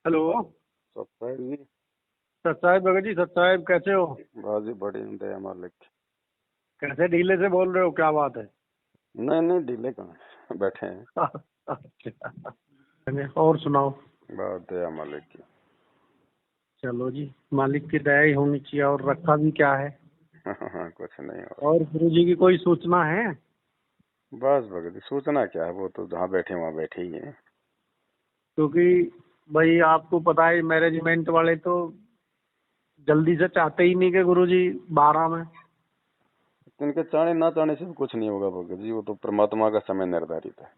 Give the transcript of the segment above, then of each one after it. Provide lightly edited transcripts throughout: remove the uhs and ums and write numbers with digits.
Hello. सत्ताईस जी। सत साहब भगत जी, सत साहब कैसे हो? बस जी बड़ी दया मालिक की। कैसे ढीले से बोल रहे हो, क्या बात है? नहीं नहीं ढीले कहाँ हैं, बैठे हैं। अच्छा। और सुनाओ। बस दया मालिक की। चलो जी, मालिक की दया ही होनी चाहिए, और रखा भी क्या है। हाँ कुछ नहीं हो और गुरु जी की कोई सूचना है? रहा। बस भगत जी सूचना क्या है, वो तो जहाँ बैठे वहाँ बैठे ही हैं। क्योंकि भाई आपको पता है, मैनेजमेंट वाले तो जल्दी से चाहते ही नहीं कि गुरु जी 12 में। इनके चाहने ना चाहने से भी कुछ नहीं होगा भगत जी, वो तो परमात्मा का समय निर्धारित है।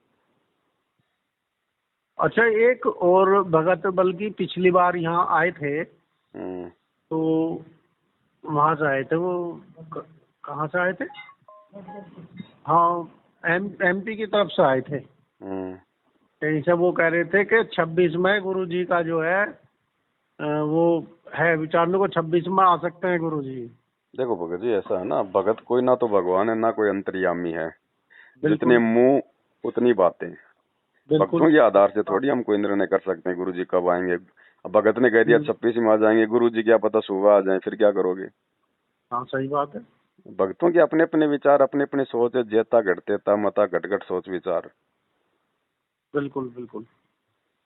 अच्छा, एक और भगत, बल्कि पिछली बार यहाँ आए थे हम्म। तो वहाँ से आए थे वो। कहाँ से आए थे? हाँ, एमपी की तरफ से आए थे। हम्म। कहीं से वो कह रहे थे कि 26 में गुरु जी का जो है वो है विचार में को 26 में आ सकते हैं गुरु जी। देखो भगत जी ऐसा है ना, भगत कोई ना तो भगवान है ना कोई अंतर्यामी है। जितने बिल्कुल मुंह उतनी बातें। बिल्कुल। भक्तों के आधार से थोड़ी हम कोई निर्णय कर सकते हैं गुरु जी कब आएंगे। अब भगत ने कह दिया हम्म, 26 में आ जाएंगे, गुरु जी क्या पता सुबह आ जाए, फिर क्या करोगे। हाँ सही बात है। भक्तों के अपने अपने विचार, अपने अपने सोच है, जेता घटतेता मता घट घट सोच विचार। बिल्कुल बिल्कुल।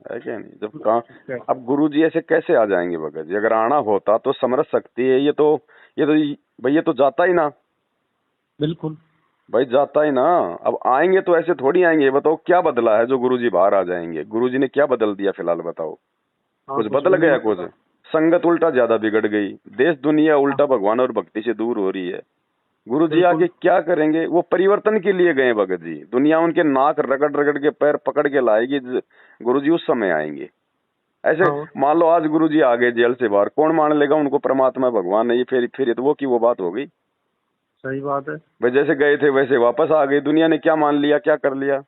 है क्या नहीं, जब कहा। क्या? अब गुरु जी ऐसे कैसे आ जाएंगे भगत जी, अगर आना होता तो समरथ शक्ति है, ये तो भाई ये तो जाता ही ना। बिल्कुल। भाई जाता ही ना। अब आएंगे तो ऐसे थोड़ी आएंगे, बताओ क्या बदला है जो गुरु जी बाहर आ जाएंगे, गुरु जी ने क्या बदल दिया फिलहाल बताओ। हाँ, कुछ कुछ बदल भी नहीं गया कुछ। बदला। संगत उल्टा ज्यादा बिगड़ गई। देश दुनिया हाँ, उल्टा भगवान और भक्ति से दूर हो रही है। गुरु जी बिल्कुल। आके क्या करेंगे, वो परिवर्तन के लिए गए भगत जी, दुनिया उनके नाक रगड़ रगड़ के पैर पकड़ के लाएगी। गुरु जी उस समय आएंगे। ऐसे हाँ, मान लो आज गुरु जी आ गए जेल से बाहर, कौन मान लेगा उनको परमात्मा भगवान नहीं, फिर ये तो वो की वो बात हो गई। सही बात है। भाई जैसे गए थे वैसे वापस आ गए, दुनिया ने क्या मान लिया, क्या कर लिया।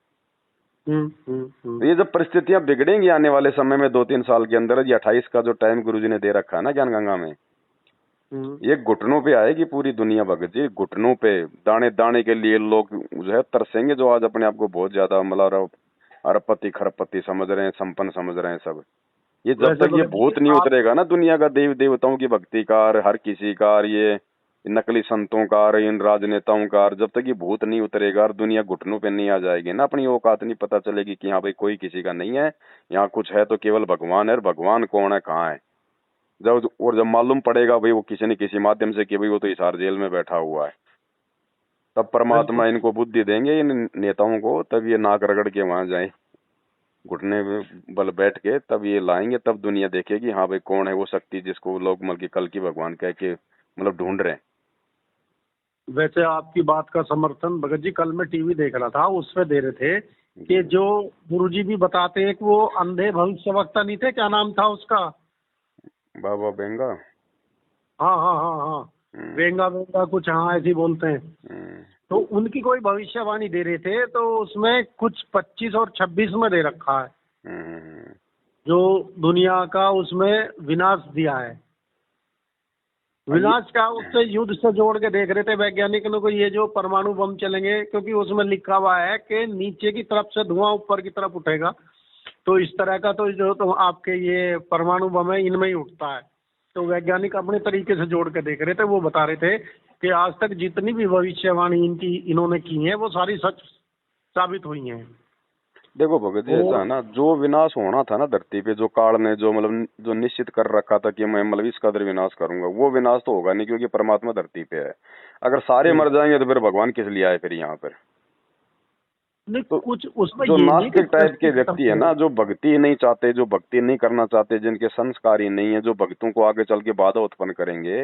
तो ये जब परिस्थितियां बिगड़ेंगी आने वाले समय में 2-3 साल के अंदर, ये 28 का जो टाइम गुरु जी ने दे रखा है ना ज्ञान गंगा में, हम्म। ये घुटनों पे आएगी पूरी दुनिया भगत जी, घुटनों पे। दाने दाने के लिए लोग जो है तरसेंगे, जो आज अपने आप को बहुत ज्यादा मतलब अरबपति खरबपति समझ रहे हैं, संपन्न समझ रहे हैं सब। ये जब वैसे तक ये भगत जी भूत नहीं आप। उतरेगा ना दुनिया का, देव देवताओं की भक्ति का और हर किसी का और ये नकली संतों का और इन राजनेताओं का, और जब तक ये भूत नहीं उतरेगा और दुनिया घुटनों पे नहीं आ जाएगी ना, अपनी औकात नहीं पता चलेगी कि हाँ भाई कोई किसी का नहीं है, यहाँ कुछ है तो केवल भगवान है, और भगवान कौन है कहाँ है। जब मालूम पड़ेगा भाई वो किसी न किसी माध्यम से कि भाई वो तो हिसार जेल में बैठा हुआ है, तब बिल्कुल। परमात्मा इनको बुद्धि देंगे इन नेताओं को, तब ये नाक रगड़ के वहां जाए, घुटने पे बल बैठ के तब ये लाएंगे, तब दुनिया देखेगी हाँ भाई कौन है वो शक्ति जिसको लोग मतलब कि कल की भगवान कह के मतलब ढूंढ रहे हैं। वैसे आपकी बात का समर्थन भगत जी, कल मैं टीवी देख रहा था, उसमें दे रहे थे जी। कि जो गुरुजी भी बताते हैं कि वो अंधे भविष्यवक्ता नहीं थे, क्या नाम था उसका? बाबा बेंगा। हाँ हाँ हाँ हाँ। हम्म। वेंगा वेंगा कुछ, हाँ ऐसे ही बोलते हैं। हम्म। तो उनकी कोई भविष्यवाणी दे रहे थे, तो उसमें कुछ 25 और 26 में दे रखा है, हम्म। जो दुनिया का उसमें विनाश दिया है। ये विनाश का उससे युद्ध से जोड़ के देख रहे थे वैज्ञानिक लोग, ये जो परमाणु बम चलेंगे, क्योंकि उसमें लिखा हुआ है कि नीचे की तरफ से धुआं ऊपर की तरफ उठेगा। तो इस तरह का तो जो तो आपके ये परमाणु बम है, इनमें ही उठता है। तो वैज्ञानिक अपने तरीके से जोड़ के देख रहे थे, वो बता रहे थे कि आज तक जितनी भी भविष्यवाणी इनकी इन्होंने की है वो सारी सच साबित हुई हैं। देखो भगत जी ऐसा है और ना, जो विनाश होना था ना धरती पे, जो काल ने जो मतलब जो निश्चित कर रखा था कि मैं मतलब इस कदर विनाश करूंगा, वो विनाश तो होगा नहीं क्योंकि परमात्मा धरती पे है। अगर सारे हम्म, मर जाएंगे तो फिर भगवान किस लिए आए फिर यहाँ पर। नहीं तो कुछ उसमें जो ये नहीं कि नास्तिक टाइप के सृष्टि खत्म व्यक्ति है हो ना, गई। जो भक्ति नहीं चाहते, जो भक्ति नहीं करना चाहते, जिनके संस्कार ही नहीं है, जो भक्तों को आगे चल के बाधा उत्पन्न करेंगे,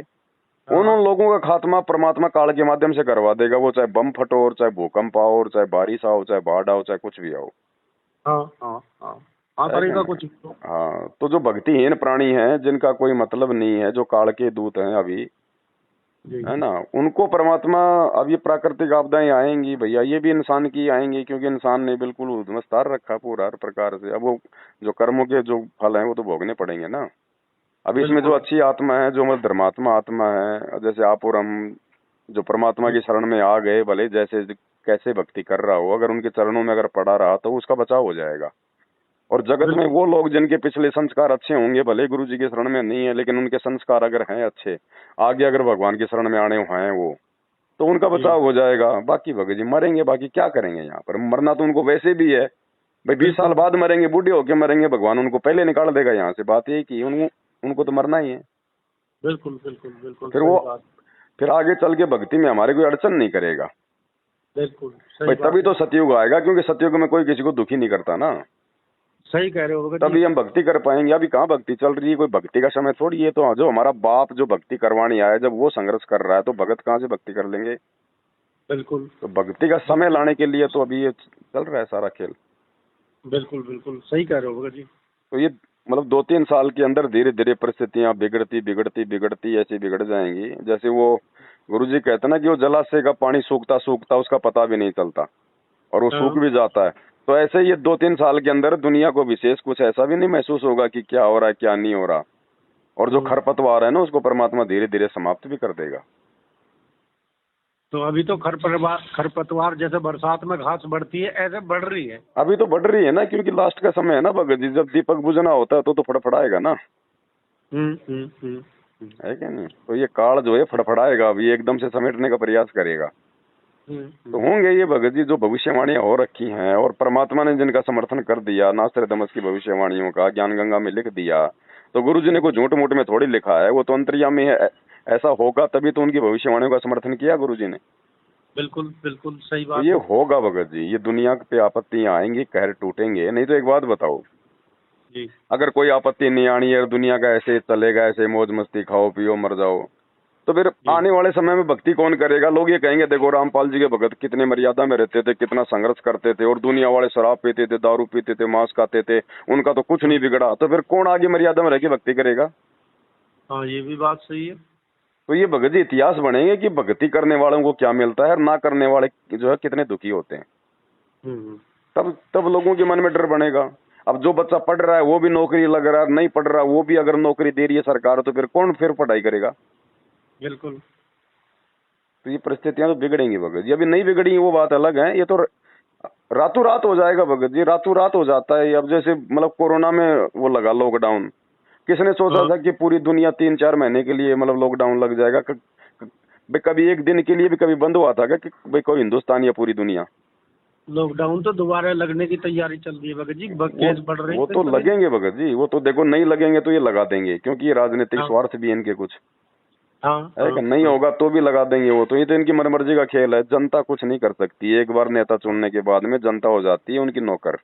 हाँ उन लोगों का खात्मा परमात्मा काल के माध्यम से करवा देगा। वो चाहे बम फटो, और चाहे भूकंप आओ, और चाहे बारिश आओ, चाहे बाढ़ आओ, चाहे कुछ भी आओ। हाँ हाँ हाँ। हाँ है क्या करेगा नहीं। कुछ तो। हाँ तो जो भक्तिहीन प्राणी हैं, जिनका कोई मतलब नहीं है, जो काल के दूत हैं अभी, जी। है ना, उनको परमात्मा, अब ये प्राकृतिक आपदाएं आएंगी भैया, ये भी इंसान की आएंगी, क्योंकि इंसान ने बिल्कुल उद्मस्तार रखा पूरा हर प्रकार से। अब वो जो कर्मों के जो फल हैं वो तो भोगने पड़ेंगे ना। अब इसमें जो बिल्कुल अच्छी आत्मा है, जो मतलब धर्मात्मा आत्मा है, जैसे आप और हम, जो परमात्मा की शरण में आ गए, भले जैसे कैसे भक्ति कर रहा हो, अगर उनके चरणों में अगर पड़ा रहा तो उसका बचाव हो जाएगा। और जगत में वो लोग जिनके पिछले संस्कार अच्छे होंगे, भले गुरु जी की शरण में नहीं है लेकिन उनके संस्कार अगर हैं अच्छे, आगे अगर भगवान की शरण में आने हैं वो, तो उनका बचाव हो जाएगा। बाकी भगत जी मरेंगे, बाकी क्या करेंगे यहाँ पर, मरना तो उनको वैसे भी है भाई, 20 साल बाद मरेंगे, बूढ़े होके मरेंगे, भगवान उनको पहले निकाल देगा यहाँ से। बात यही की उनको तो मरना ही है। बिल्कुल बिल्कुल बिल्कुल। फिर वो फिर आगे चल के भक्ति में हमारे कोई अड़चन नहीं करेगा। बिल्कुल भाई तभी तो सतयुग आएगा, क्योंकि सतयुग में कोई किसी को दुखी नहीं करता ना। सही कह रहे हो, तभी हम भक्ति कर पाएंगे। अभी कहाँ भक्ति चल रही है, कोई भक्ति का समय थोड़ी है। तो जो हमारा बाप जो भक्ति करवाने आया, जब वो संघर्ष कर रहा है तो भगत कहाँ से भक्ति कर लेंगे। बिल्कुल। तो भक्ति का समय लाने के लिए तो अभी ये चल रहा है सारा खेल। बिल्कुल बिल्कुल सही कह रहे हो भगत जी। तो ये मतलब 2-3 साल के अंदर धीरे धीरे परिस्थितियां बिगड़ती बिगड़ती बिगड़ती ऐसी बिगड़ जाएंगी, जैसे वो गुरुजी कहते ना कि वो जलाशय का पानी सूखता सूखता उसका पता भी नहीं चलता और वो सूख भी जाता है। तो ऐसे ही ये 2-3 साल के अंदर दुनिया को विशेष कुछ ऐसा भी नहीं महसूस होगा कि क्या हो रहा है क्या नहीं हो रहा, और जो खरपतवार है ना उसको परमात्मा धीरे धीरे समाप्त भी कर देगा। तो अभी तो खरपतवार जैसे बरसात में घास बढ़ती है ऐसे बढ़ रही है। अभी तो बढ़ रही है ना, क्योंकि लास्ट का समय है ना भगत जी, जब दीपक बुझना होता है तो फड़फड़ाएगा ना। है क्या नहीं। तो ये काल जो है फड़फड़ाएगा, अभी एकदम से समेटने का प्रयास करेगा। तो होंगे ये भगत जी जो भविष्यवाणियां हो रखी हैं, और परमात्मा ने जिनका समर्थन कर दिया, नास्त्रदामस की भविष्यवाणियों का ज्ञान गंगा में लिख दिया, तो गुरु जी ने कोई झूठ मूठ में थोड़ी लिखा है, वो तो अंतर्यामी है। ऐसा होगा तभी तो उनकी भविष्यवाणियों का समर्थन किया गुरु जी ने। बिल्कुल बिल्कुल सही बात। तो ये होगा भगत जी, ये दुनिया पे आपत्तियां आएंगी, कहर टूटेंगे। नहीं तो एक बात बताओ जी, अगर कोई आपत्ति नहीं आनी है, दुनिया का ऐसे चलेगा, ऐसे मौज मस्ती खाओ पियो मर जाओ, तो फिर आने वाले समय में भक्ति कौन करेगा। लोग ये कहेंगे देखो रामपाल जी के भगत कितने मर्यादा में रहते थे, कितना संघर्ष करते थे, और दुनिया वाले शराब पीते थे, दारू पीते थे, मांस खाते थे, उनका तो कुछ नहीं बिगड़ा। तो फिर कौन आगे मर्यादा में रह के भक्ति करेगा। हाँ ये भी बात सही है। तो ये भगत जी इतिहास बनेंगे कि भक्ति करने वालों को क्या मिलता है और ना करने वाले जो है कितने दुखी होते हैं। तब लोगों के मन में डर बनेगा। अब जो बच्चा पढ़ रहा है वो भी नौकरी लग रहा है, नहीं पढ़ रहा वो भी अगर नौकरी दे रही है सरकार, तो फिर कौन फिर पढ़ाई करेगा। बिल्कुल। तो ये परिस्थितियां तो बिगड़ेंगी भगत जी। अभी नहीं बिगड़ी वो बात अलग है, ये तो रातों रात हो जाएगा भगत जी, रातों रात हो जाता है। अब जैसे मतलब कोरोना में वो लगा लॉकडाउन, किसने सोचा था कि पूरी दुनिया 3-4 महीने के लिए मतलब लॉकडाउन लग जाएगा। कभी एक दिन के लिए भी कभी बंद हुआ था कि भाई कोई हिंदुस्तान या पूरी दुनिया। लॉकडाउन तो दोबारा लगने की तैयारी चल रही है भगत जी, केस बढ़ रहे हैं। वो तो लगेंगे भगत जी, वो तो देखो नहीं लगेंगे तो ये लगा देंगे, क्योंकि ये राजनीतिक स्वार्थ भी है इनके कुछ। है कि नहीं होगा तो भी लगा देंगे वो तो। ये तो इनकी मनमर्जी का खेल है, जनता कुछ नहीं कर सकती। एक बार नेता चुनने के बाद में जनता हो जाती है उनकी नौकर।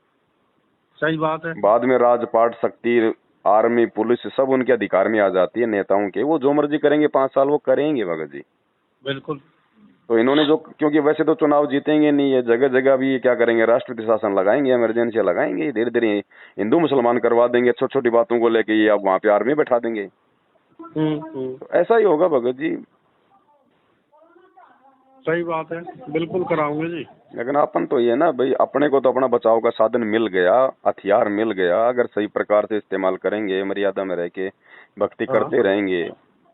सही बात है। बाद में राजपाट शक्ति आर्मी पुलिस सब उनके अधिकार में आ जाती है नेताओं के। वो जो मर्जी करेंगे 5 साल वो करेंगे भगत जी। बिल्कुल। तो इन्होंने जो, क्योंकि वैसे तो चुनाव जीतेंगे नहीं है, जगह जगह भी क्या करेंगे, राष्ट्रपति शासन लगाएंगे, इमरजेंसी लगाएंगे, धीरे धीरे हिंदू मुसलमान करवा देंगे। छोटी छोटी बातों को लेके ये अब वहां पे आर्मी बैठा देंगे। तो ऐसा ही होगा भगत जी। सही बात है, बिल्कुल कराऊंगे जी। लेकिन अपन तो ये ना भाई, अपने को तो अपना बचाव का साधन मिल गया, हथियार मिल गया। अगर सही प्रकार से इस्तेमाल करेंगे, मर्यादा में रह के भक्ति करते रहेंगे,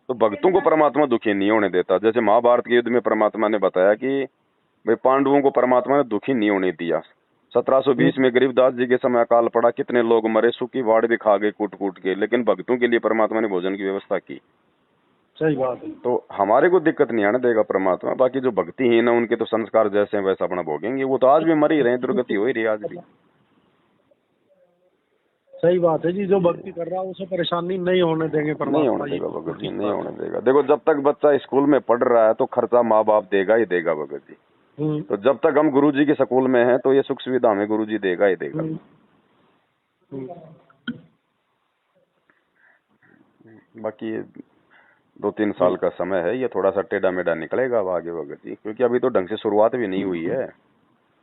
तो भक्तों को परमात्मा दुखी नहीं होने देता। जैसे महाभारत के युद्ध में परमात्मा ने बताया कि भाई पांडवों को परमात्मा ने दुखी नहीं होने दिया। 1720 में गरीबदास जी के समय अकाल पड़ा, कितने लोग मरे, सूखी वाड़ भी खा गए कूट कूट के, लेकिन भक्तों के लिए परमात्मा ने भोजन की व्यवस्था की। सही बात है। तो हमारे को दिक्कत नहीं आने देगा परमात्मा। बाकी जो भक्तिहीन है उनके तो संस्कार जैसे हैं वैसा अपना भोगेंगे। वो तो आज भी मर ही रहे हैं, दुर्गति हो ही रही है आज भी। सही बात है जी, जो भक्ति कर रहा है उसे परेशानी नहीं होने देंगे परमात्मा। नहीं होने देगा भगत जी, नहीं होने देगा। देखो जब तक बच्चा स्कूल में पढ़ रहा है तो खर्चा माँ बाप देगा ही देगा भगत जी। तो जब तक हम गुरु जी के स्कूल में हैं तो ये सुख सुविधा हमें गुरु जी देगा ही देगा। बाकी 2-3 साल का समय है, ये थोड़ा सा टेढ़ा मेढ़ा निकलेगा अब आगे भगत जी, क्योंकि अभी तो ढंग से शुरुआत भी नहीं हुई है।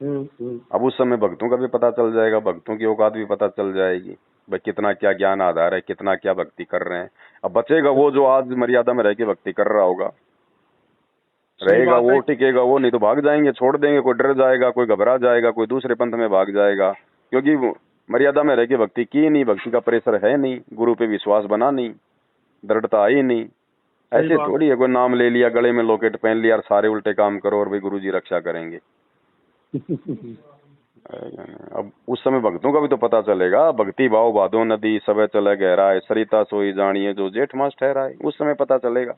अब उस समय भक्तों का भी पता चल जाएगा, भक्तों की औकात भी पता चल जाएगी, भाई कितना क्या ज्ञान आधार है, कितना क्या भक्ति कर रहे हैं। अब बचेगा वो जो आज मर्यादा में रह के भक्ति कर रहा होगा, रहेगा वो, टिकेगा वो, नहीं तो भाग जाएंगे, छोड़ देंगे। कोई डर जाएगा, कोई घबरा जाएगा, कोई दूसरे पंथ में भाग जाएगा, क्योंकि मर्यादा में रह के भक्ति की नहीं, भक्ति का प्रेशर है नहीं, गुरु पे विश्वास बना नहीं, दृढ़ता आई नहीं। ऐसे थोड़ी है कोई नाम ले लिया, गले में लॉकेट पहन लिया और सारे उल्टे काम करो और भाई गुरु जी रक्षा करेंगे। अब उस समय भक्तों का भी तो पता चलेगा। भक्ति भाव बाधो नदी सबे चले गहराए, सरिता सोई जानिए जो जेठ मास ठहराए, उस समय पता चलेगा।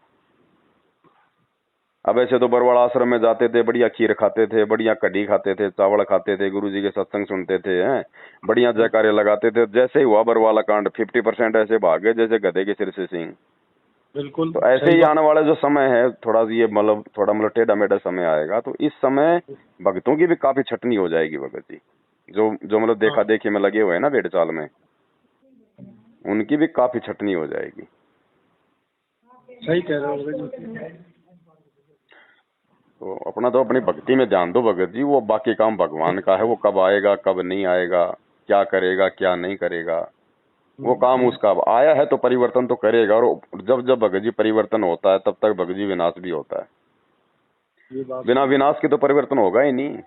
अब ऐसे तो बरवाड़ा आश्रम में जाते थे, बढ़िया खीर खाते थे, बढ़िया कढ़ी खाते थे, चावल खाते थे, गुरुजी के सत्संग सुनते थे, हैं, बढ़िया जयकारे लगाते थे। जैसे ही हुआ बरवाला कांड 50% ऐसे भागे जैसे गधे के सिर से सिंह। बिल्कुल तो ऐसे ही आने वाला जो समय है, थोड़ा ये मतलब थोड़ा मतलब टेढ़ा मेढ़ा समय आएगा, तो इस समय भक्तों की भी काफी छटनी हो जाएगी भगत जी। जो जो मतलब देखा देखी में लगे हुए हैं ना भेड़ चाल में, उनकी भी काफी छटनी हो जाएगी। सही कह रहे हो। तो अपना तो अपनी भक्ति में ध्यान दो भगत जी, वो बाकी काम भगवान का है, वो कब आएगा कब नहीं आएगा, क्या करेगा क्या नहीं करेगा, वो काम उसका। आया है तो परिवर्तन तो करेगा, और जब जब भगत जी परिवर्तन होता है तब तक भगत जी विनाश भी होता है। बिना विनाश के तो परिवर्तन होगा ही नहीं।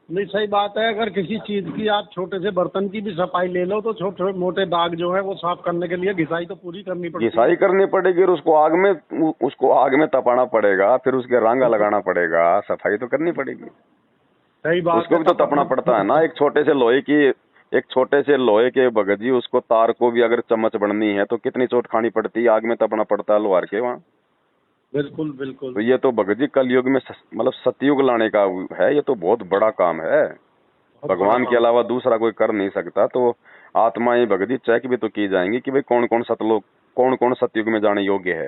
नहीं, सही बात है। अगर किसी चीज की आप छोटे से बर्तन की भी सफाई ले लो तो छोटे छोटे मोटे दाग जो है वो साफ करने के लिए घिसाई तो पूरी करनी पड़ेगी। घिसाई करनी पड़ेगी, और उसको आग में तपाना पड़ेगा, फिर उसके रंगा लगाना पड़ेगा, सफाई तो करनी पड़ेगी। सही बात उसको भी तो तपना पड़ता है ना। एक छोटे से लोहे के भगत जी, उसको तार को भी अगर चम्मच बढ़नी है तो कितनी चोट खानी पड़ती है, आग में तपना पड़ता है लोहार के वहाँ। बिल्कुल बिल्कुल। तो ये तो भगत जी कलयुग में मतलब सतयुग लाने का है, ये तो बहुत बड़ा काम है, भगवान के अलावा दूसरा कोई कर नहीं सकता। तो आत्माएं भगत जी चेक भी तो की जाएंगी कि भाई कौन कौन सतयुग में जाने योग्य है।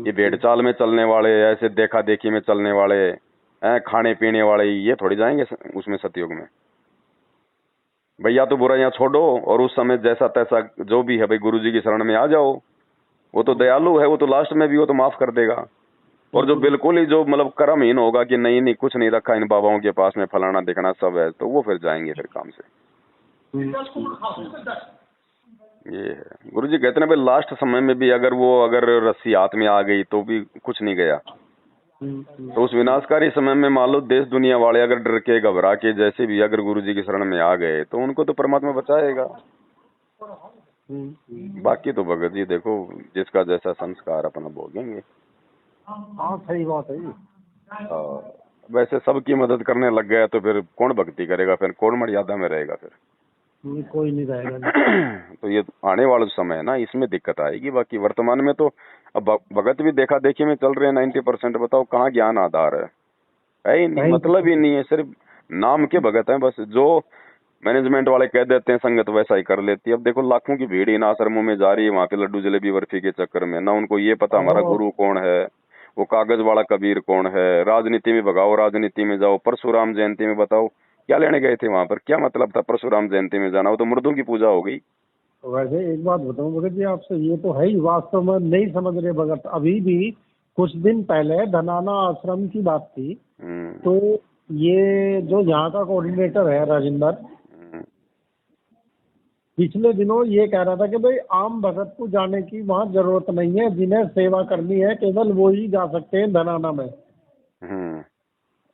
ये भेड़ चाल में चलने वाले, ऐसे देखा देखी में चलने वाले, खाने पीने वाले, ये थोड़ी जाएंगे उसमें सतयुग में। भैया तो बुराइयां छोड़ो, और उस समय जैसा तैसा जो भी है भाई गुरुजी की शरण में आ जाओ। वो तो दयालु है, वो तो लास्ट में भी वो तो माफ कर देगा। और जो बिल्कुल ही जो मतलब कर्महीन होगा कि नहीं नहीं कुछ नहीं रखा इन बाबाओं के पास में, फलाना दिखना सब है, तो वो फिर जाएंगे फिर काम से। ये है गुरुजी कहते हैं भाई लास्ट समय में भी अगर रस्सी हाथ में आ गई तो भी कुछ नहीं गया। तो उस विनाशकारी समय में मान लो देश दुनिया वाले अगर डर के घबरा के जैसे भी अगर गुरुजी की शरण में आ गए तो उनको तो परमात्मा बचाएगा। बाकी तो भगत जी देखो जिसका जैसा संस्कार अपना भोगेंगे। हाँ सही बात है। वैसे सबकी मदद करने लग गया तो फिर कौन भक्ति करेगा, फिर कौन मर्यादा में रहेगा, फिर कोई नहीं रहेगा। तो ये आने वाला समय है ना, इसमें दिक्कत आएगी। बाकी वर्तमान में तो अब भगत भी देखा देखी में चल रहे हैं 90%। बताओ कहाँ ज्ञान आधार है ही नहीं, मतलब ही नहीं है, सिर्फ नाम के भगत हैं बस। जो मैनेजमेंट वाले कह देते हैं संगत वैसा ही कर लेती है। अब देखो लाखों की भीड़ इन आश्रमों में जा रही है, वहां पे लड्डू जलेबी बर्फी के चक्कर में ना उनको ये पता हमारा गुरु कौन है, वो कागज वाला कबीर कौन है। राजनीति में भगाओ, राजनीति में जाओ, परशुराम जयंती में बताओ क्या लेने गए थे वहां पर, क्या मतलब था परशुराम जयंती में जाना, वो तो मुर्दों की पूजा हो गई। वैसे एक बात बताऊं भगत जी आपसे, ये तो है ही वास्तव में नहीं समझ रहे भगत। अभी भी कुछ दिन पहले धनाना आश्रम की बात थी, तो ये जो यहाँ का कोऑर्डिनेटर है राजेंद्र, पिछले दिनों ये कह रहा था कि भाई आम भगत को जाने की वहाँ जरूरत नहीं है, जिन्हें सेवा करनी है केवल वो ही जा सकते हैं धनाना में।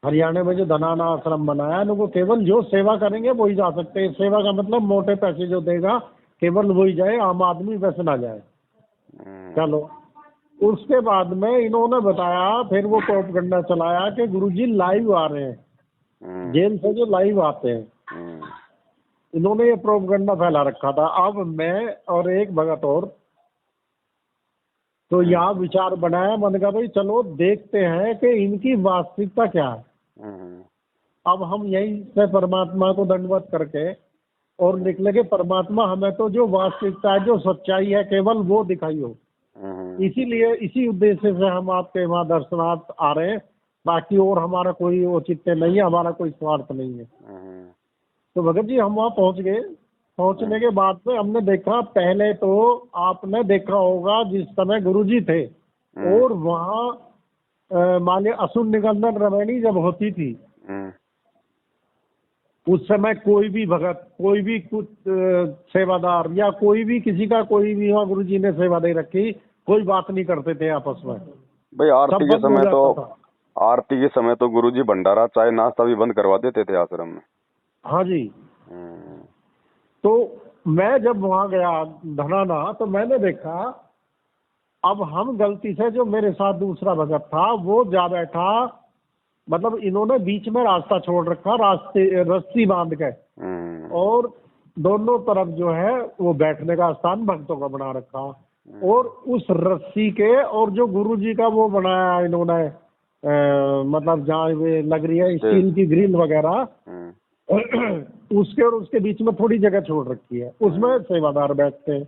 हरियाणा में जो धनाना आश्रम बनाया है वो केवल जो सेवा करेंगे वही जा सकते हैं। सेवा का मतलब मोटे पैसे जो देगा केवल वही जाए, आम आदमी वैसे ना जाए। चलो उसके बाद में इन्होंने बताया, फिर वो प्रोपगंडा चलाया कि गुरुजी लाइव आ रहे हैं, जेल से जो लाइव आते हैं, इन्होंने ये प्रोपगंडा फैला रखा था। अब मैं और एक भगत और तो यहाँ विचार बनाया, मैंने कहा भाई चलो देखते हैं कि इनकी वास्तविकता क्या है। अब हम यहीं से परमात्मा को दंडवत करके और निकले के परमात्मा हमें तो जो वास्तविकता है, जो सच्चाई है, केवल वो दिखाई हो। इसीलिए इसी उद्देश्य से हम आपके वहाँ दर्शनार्थ आ रहे हैं। बाकी और हमारा कोई औचित्य नहीं है, हमारा कोई स्वार्थ नहीं है। तो भगत जी हम वहाँ पहुँच गए। पहुँचने के बाद में हमने देखा, पहले तो आपने देखा होगा जिस समय गुरुजी थे और वहाँ माने असुर निकंदन रमणी जब होती थी, उस समय कोई भी भगत, कोई भी कुछ सेवादार या कोई भी किसी का कोई भी वहाँ गुरुजी ने सेवा दे रखी, कोई बात नहीं करते थे आपस में। भाई आरती के समय तो गुरुजी भंडारा चाय नाश्ता भी बंद करवा देते थे आश्रम में। हाँ जी। तो मैं जब वहां गया धनाना तो मैंने देखा, अब हम गलती से जो मेरे साथ दूसरा भगत था वो जा बैठा मतलब इन्होंने बीच में रास्ता छोड़ रखा, रास्ते रस्सी बांध के, और दोनों तरफ जो है वो बैठने का स्थान भक्तों का बना रखा। और उस रस्सी के और जो गुरुजी का वो बनाया इन्होंने, मतलब जहाँ वे लग रही है स्टील की ग्रिल वगैरह, उसके और उसके बीच में थोड़ी जगह छोड़ रखी है, उसमें सेवादार बैठते हैं।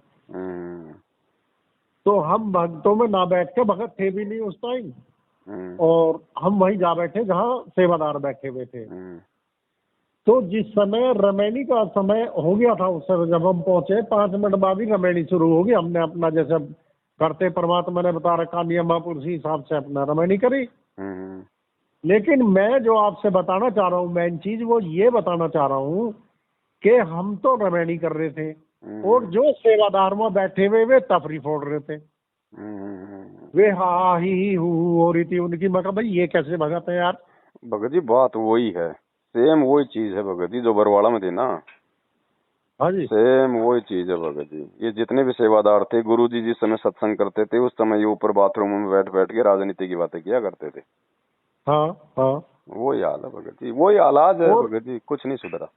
तो हम भक्तों में ना बैठ के, भगत थे भी नहीं उस टाइम, और हम वहीं जा बैठे जहाँ सेवादार बैठे हुए थे। तो जिस समय रमैनी का समय हो गया था, उस समय जब हम पहुंचे 5 मिनट बाद ही रमैनी शुरू होगी। हमने अपना जैसे करते परमात्मा ने बता रखा नियमापुर, उसी हिसाब से अपना रमैनी करी। लेकिन मैं जो आपसे बताना चाह रहा हूँ मेन चीज, वो ये बताना चाह रहा हूँ कि हम तो रमैनी कर रहे थे और जो सेवादार में बैठे हुए वे तफरी फोड़ रहे थे। वे हा ही हू हो रही थी उनकी। मैं कहा भाई ये कैसे भगत है यार। भगत जी बात वही है, सेम वही चीज है भगत जी जो बरवाड़ा में थे ना। हाँ जी, सेम वही चीज है भगत जी। ये जितने भी सेवादार थे, गुरुजी जिस समय सत्संग करते थे उस समय ये ऊपर बाथरूम में बैठ बैठ के राजनीति की बातें किया करते थे। हाँ हाँ, वही हाल है भगत जी, वही हालात है भगत जी, कुछ नहीं सुधरा।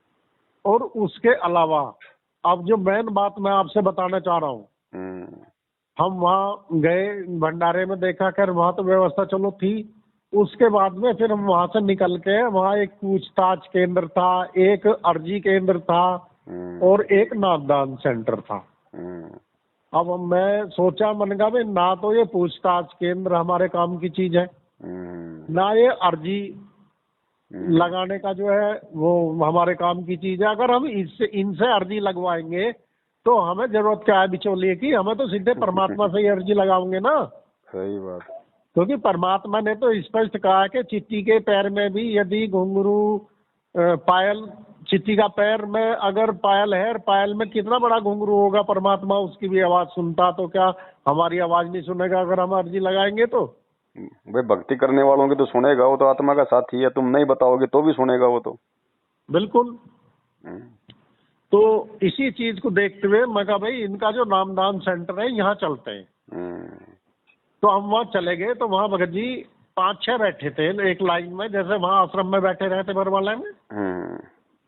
और उसके अलावा अब जो मेन बात मैं आपसे बताना चाह रहा हूँ, हम वहाँ गए भंडारे में, देखा कर वहाँ तो व्यवस्था चलो थी। उसके बाद में फिर हम वहाँ से निकल के, वहाँ एक पूछताछ केंद्र था, एक अर्जी केंद्र था और एक नामदान सेंटर था। अब मैं सोचा, मन का भाई ना तो ये पूछताछ केंद्र हमारे काम की चीज है, ना ये अर्जी लगाने का जो है वो हमारे काम की चीज है। अगर हम इनसे अर्जी लगवाएंगे तो हमें जरूरत क्या है बिचौलिए की, हमें तो सीधे परमात्मा से ही अर्जी लगाओगे ना। सही बात। क्योंकि परमात्मा ने तो स्पष्ट कहा कि चिट्टी के पैर में भी यदि घुंघरू पायल, चिट्टी का पैर में अगर पायल है, पायल में कितना बड़ा घुंघरू होगा, परमात्मा उसकी भी आवाज सुनता, तो क्या हमारी आवाज नहीं सुनेगा अगर हम अर्जी लगाएंगे तो? भाई भक्ति करने वालों की तो सुनेगा, वो तो आत्मा का साथी है, तुम नहीं बताओगे तो भी सुनेगा वो तो। बिल्कुल। तो इसी चीज को देखते हुए मैं कहा भाई इनका जो नामदान सेंटर है यहाँ चलते हैं। तो हम वहाँ चले गए। तो वहाँ भगत जी 5-6 बैठे थे एक लाइन में, जैसे वहाँ आश्रम में बैठे रहते बरवाला में।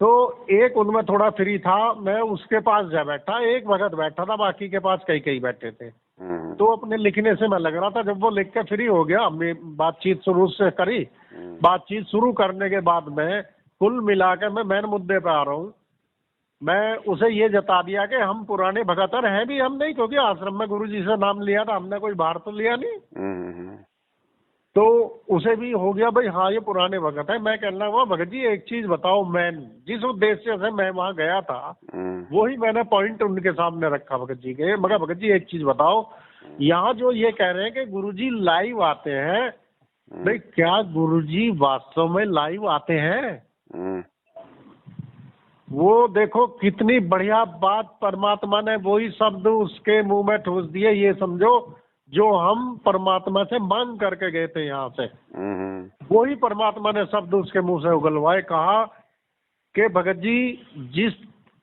तो एक उनमें थोड़ा फ्री था, मैं उसके पास जा बैठा, एक भगत बैठा था, बाकी के पास कई बैठे थे। तो अपने लिखने से मैं लग रहा था। जब वो लिख के फ्री हो गया, हमने बातचीत शुरू से करी। बातचीत शुरू करने के बाद में कुल मिला के मैं मेन मुद्दे पे आ रहा हूँ। मैं उसे ये जता दिया कि हम पुराने भगतर हैं भी हम नहीं, क्योंकि आश्रम में गुरुजी से नाम लिया था, हमने कोई बाहर तो लिया नहीं। तो उसे भी हो गया भाई हाँ ये पुराने भगत है। मैं कहना हुआ भगत जी एक चीज बताओ, मैन जिस उद्देश्य से मैं वहाँ गया था वही मैंने पॉइंट उनके सामने रखा भगत जी के। मगर भगत जी एक चीज बताओ, यहाँ जो ये कह रहे हैं कि गुरुजी लाइव आते हैं, भाई क्या गुरुजी वास्तव में लाइव आते हैं? वो देखो कितनी बढ़िया बात परमात्मा ने वही शब्द उसके मुंह में ठोस दिए, ये समझो जो हम परमात्मा से मांग करके गए थे यहाँ से, वही परमात्मा ने शब्द उसके मुंह से उगलवाए। कहा कि भगत जी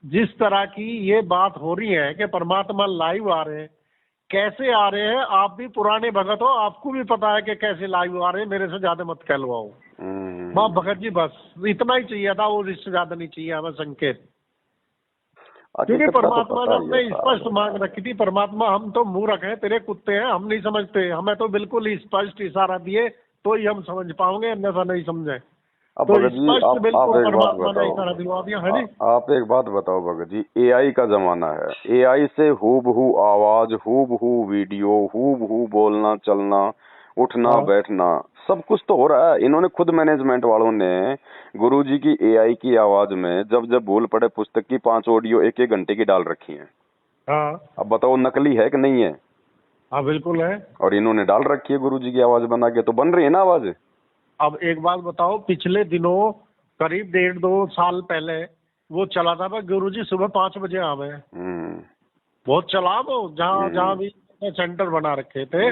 जिस तरह की ये बात हो रही है कि परमात्मा लाइव आ रहे हैं, कैसे आ रहे हैं, आप भी पुराने भगत हो, आपको भी पता है कि कैसे लाइव आ रहे हैं, मेरे से ज्यादा मत कहलवाओ। माँ भगत जी बस इतना ही चाहिए था, और इससे ज्यादा नहीं चाहिए हमें संकेत। क्योंकि परमात्मा ने अपने स्पष्ट मांग रखी थी। परमात्मा हम तो मूर्ख हैं, तेरे कुत्ते हैं, हम नहीं समझते, हमें तो बिल्कुल ही स्पष्ट इशारा दिए तो ही हम समझ पाओगे, अन्यथा नहीं समझे। तो स्पष्ट बिल्कुल परमात्मा ने इशारा दिलवा दिया। है जी, आप एक बात बताओ भगत जी, एआई का जमाना है, एआई से हूबहू आवाज, हूबहू वीडियो, हूबहू बोलना चलना, उठना बैठना सब कुछ तो हो रहा है। इन्होंने खुद मैनेजमेंट वालों ने गुरुजी की एआई की आवाज में जब जब भूल पड़े पुस्तक की 5 ऑडियो 1-1 घंटे की डाल रखी है। अब बताओ नकली है कि नहीं है? हाँ बिल्कुल है। और इन्होंने डाल रखी है गुरुजी की आवाज बना के, तो बन रही है ना आवाज। अब एक बात बताओ, पिछले दिनों करीब 1.5-2 साल पहले वो चला था गुरुजी सुबह 5 बजे आवे। बहुत चला वो, जहाँ भी सेंटर बना रखे थे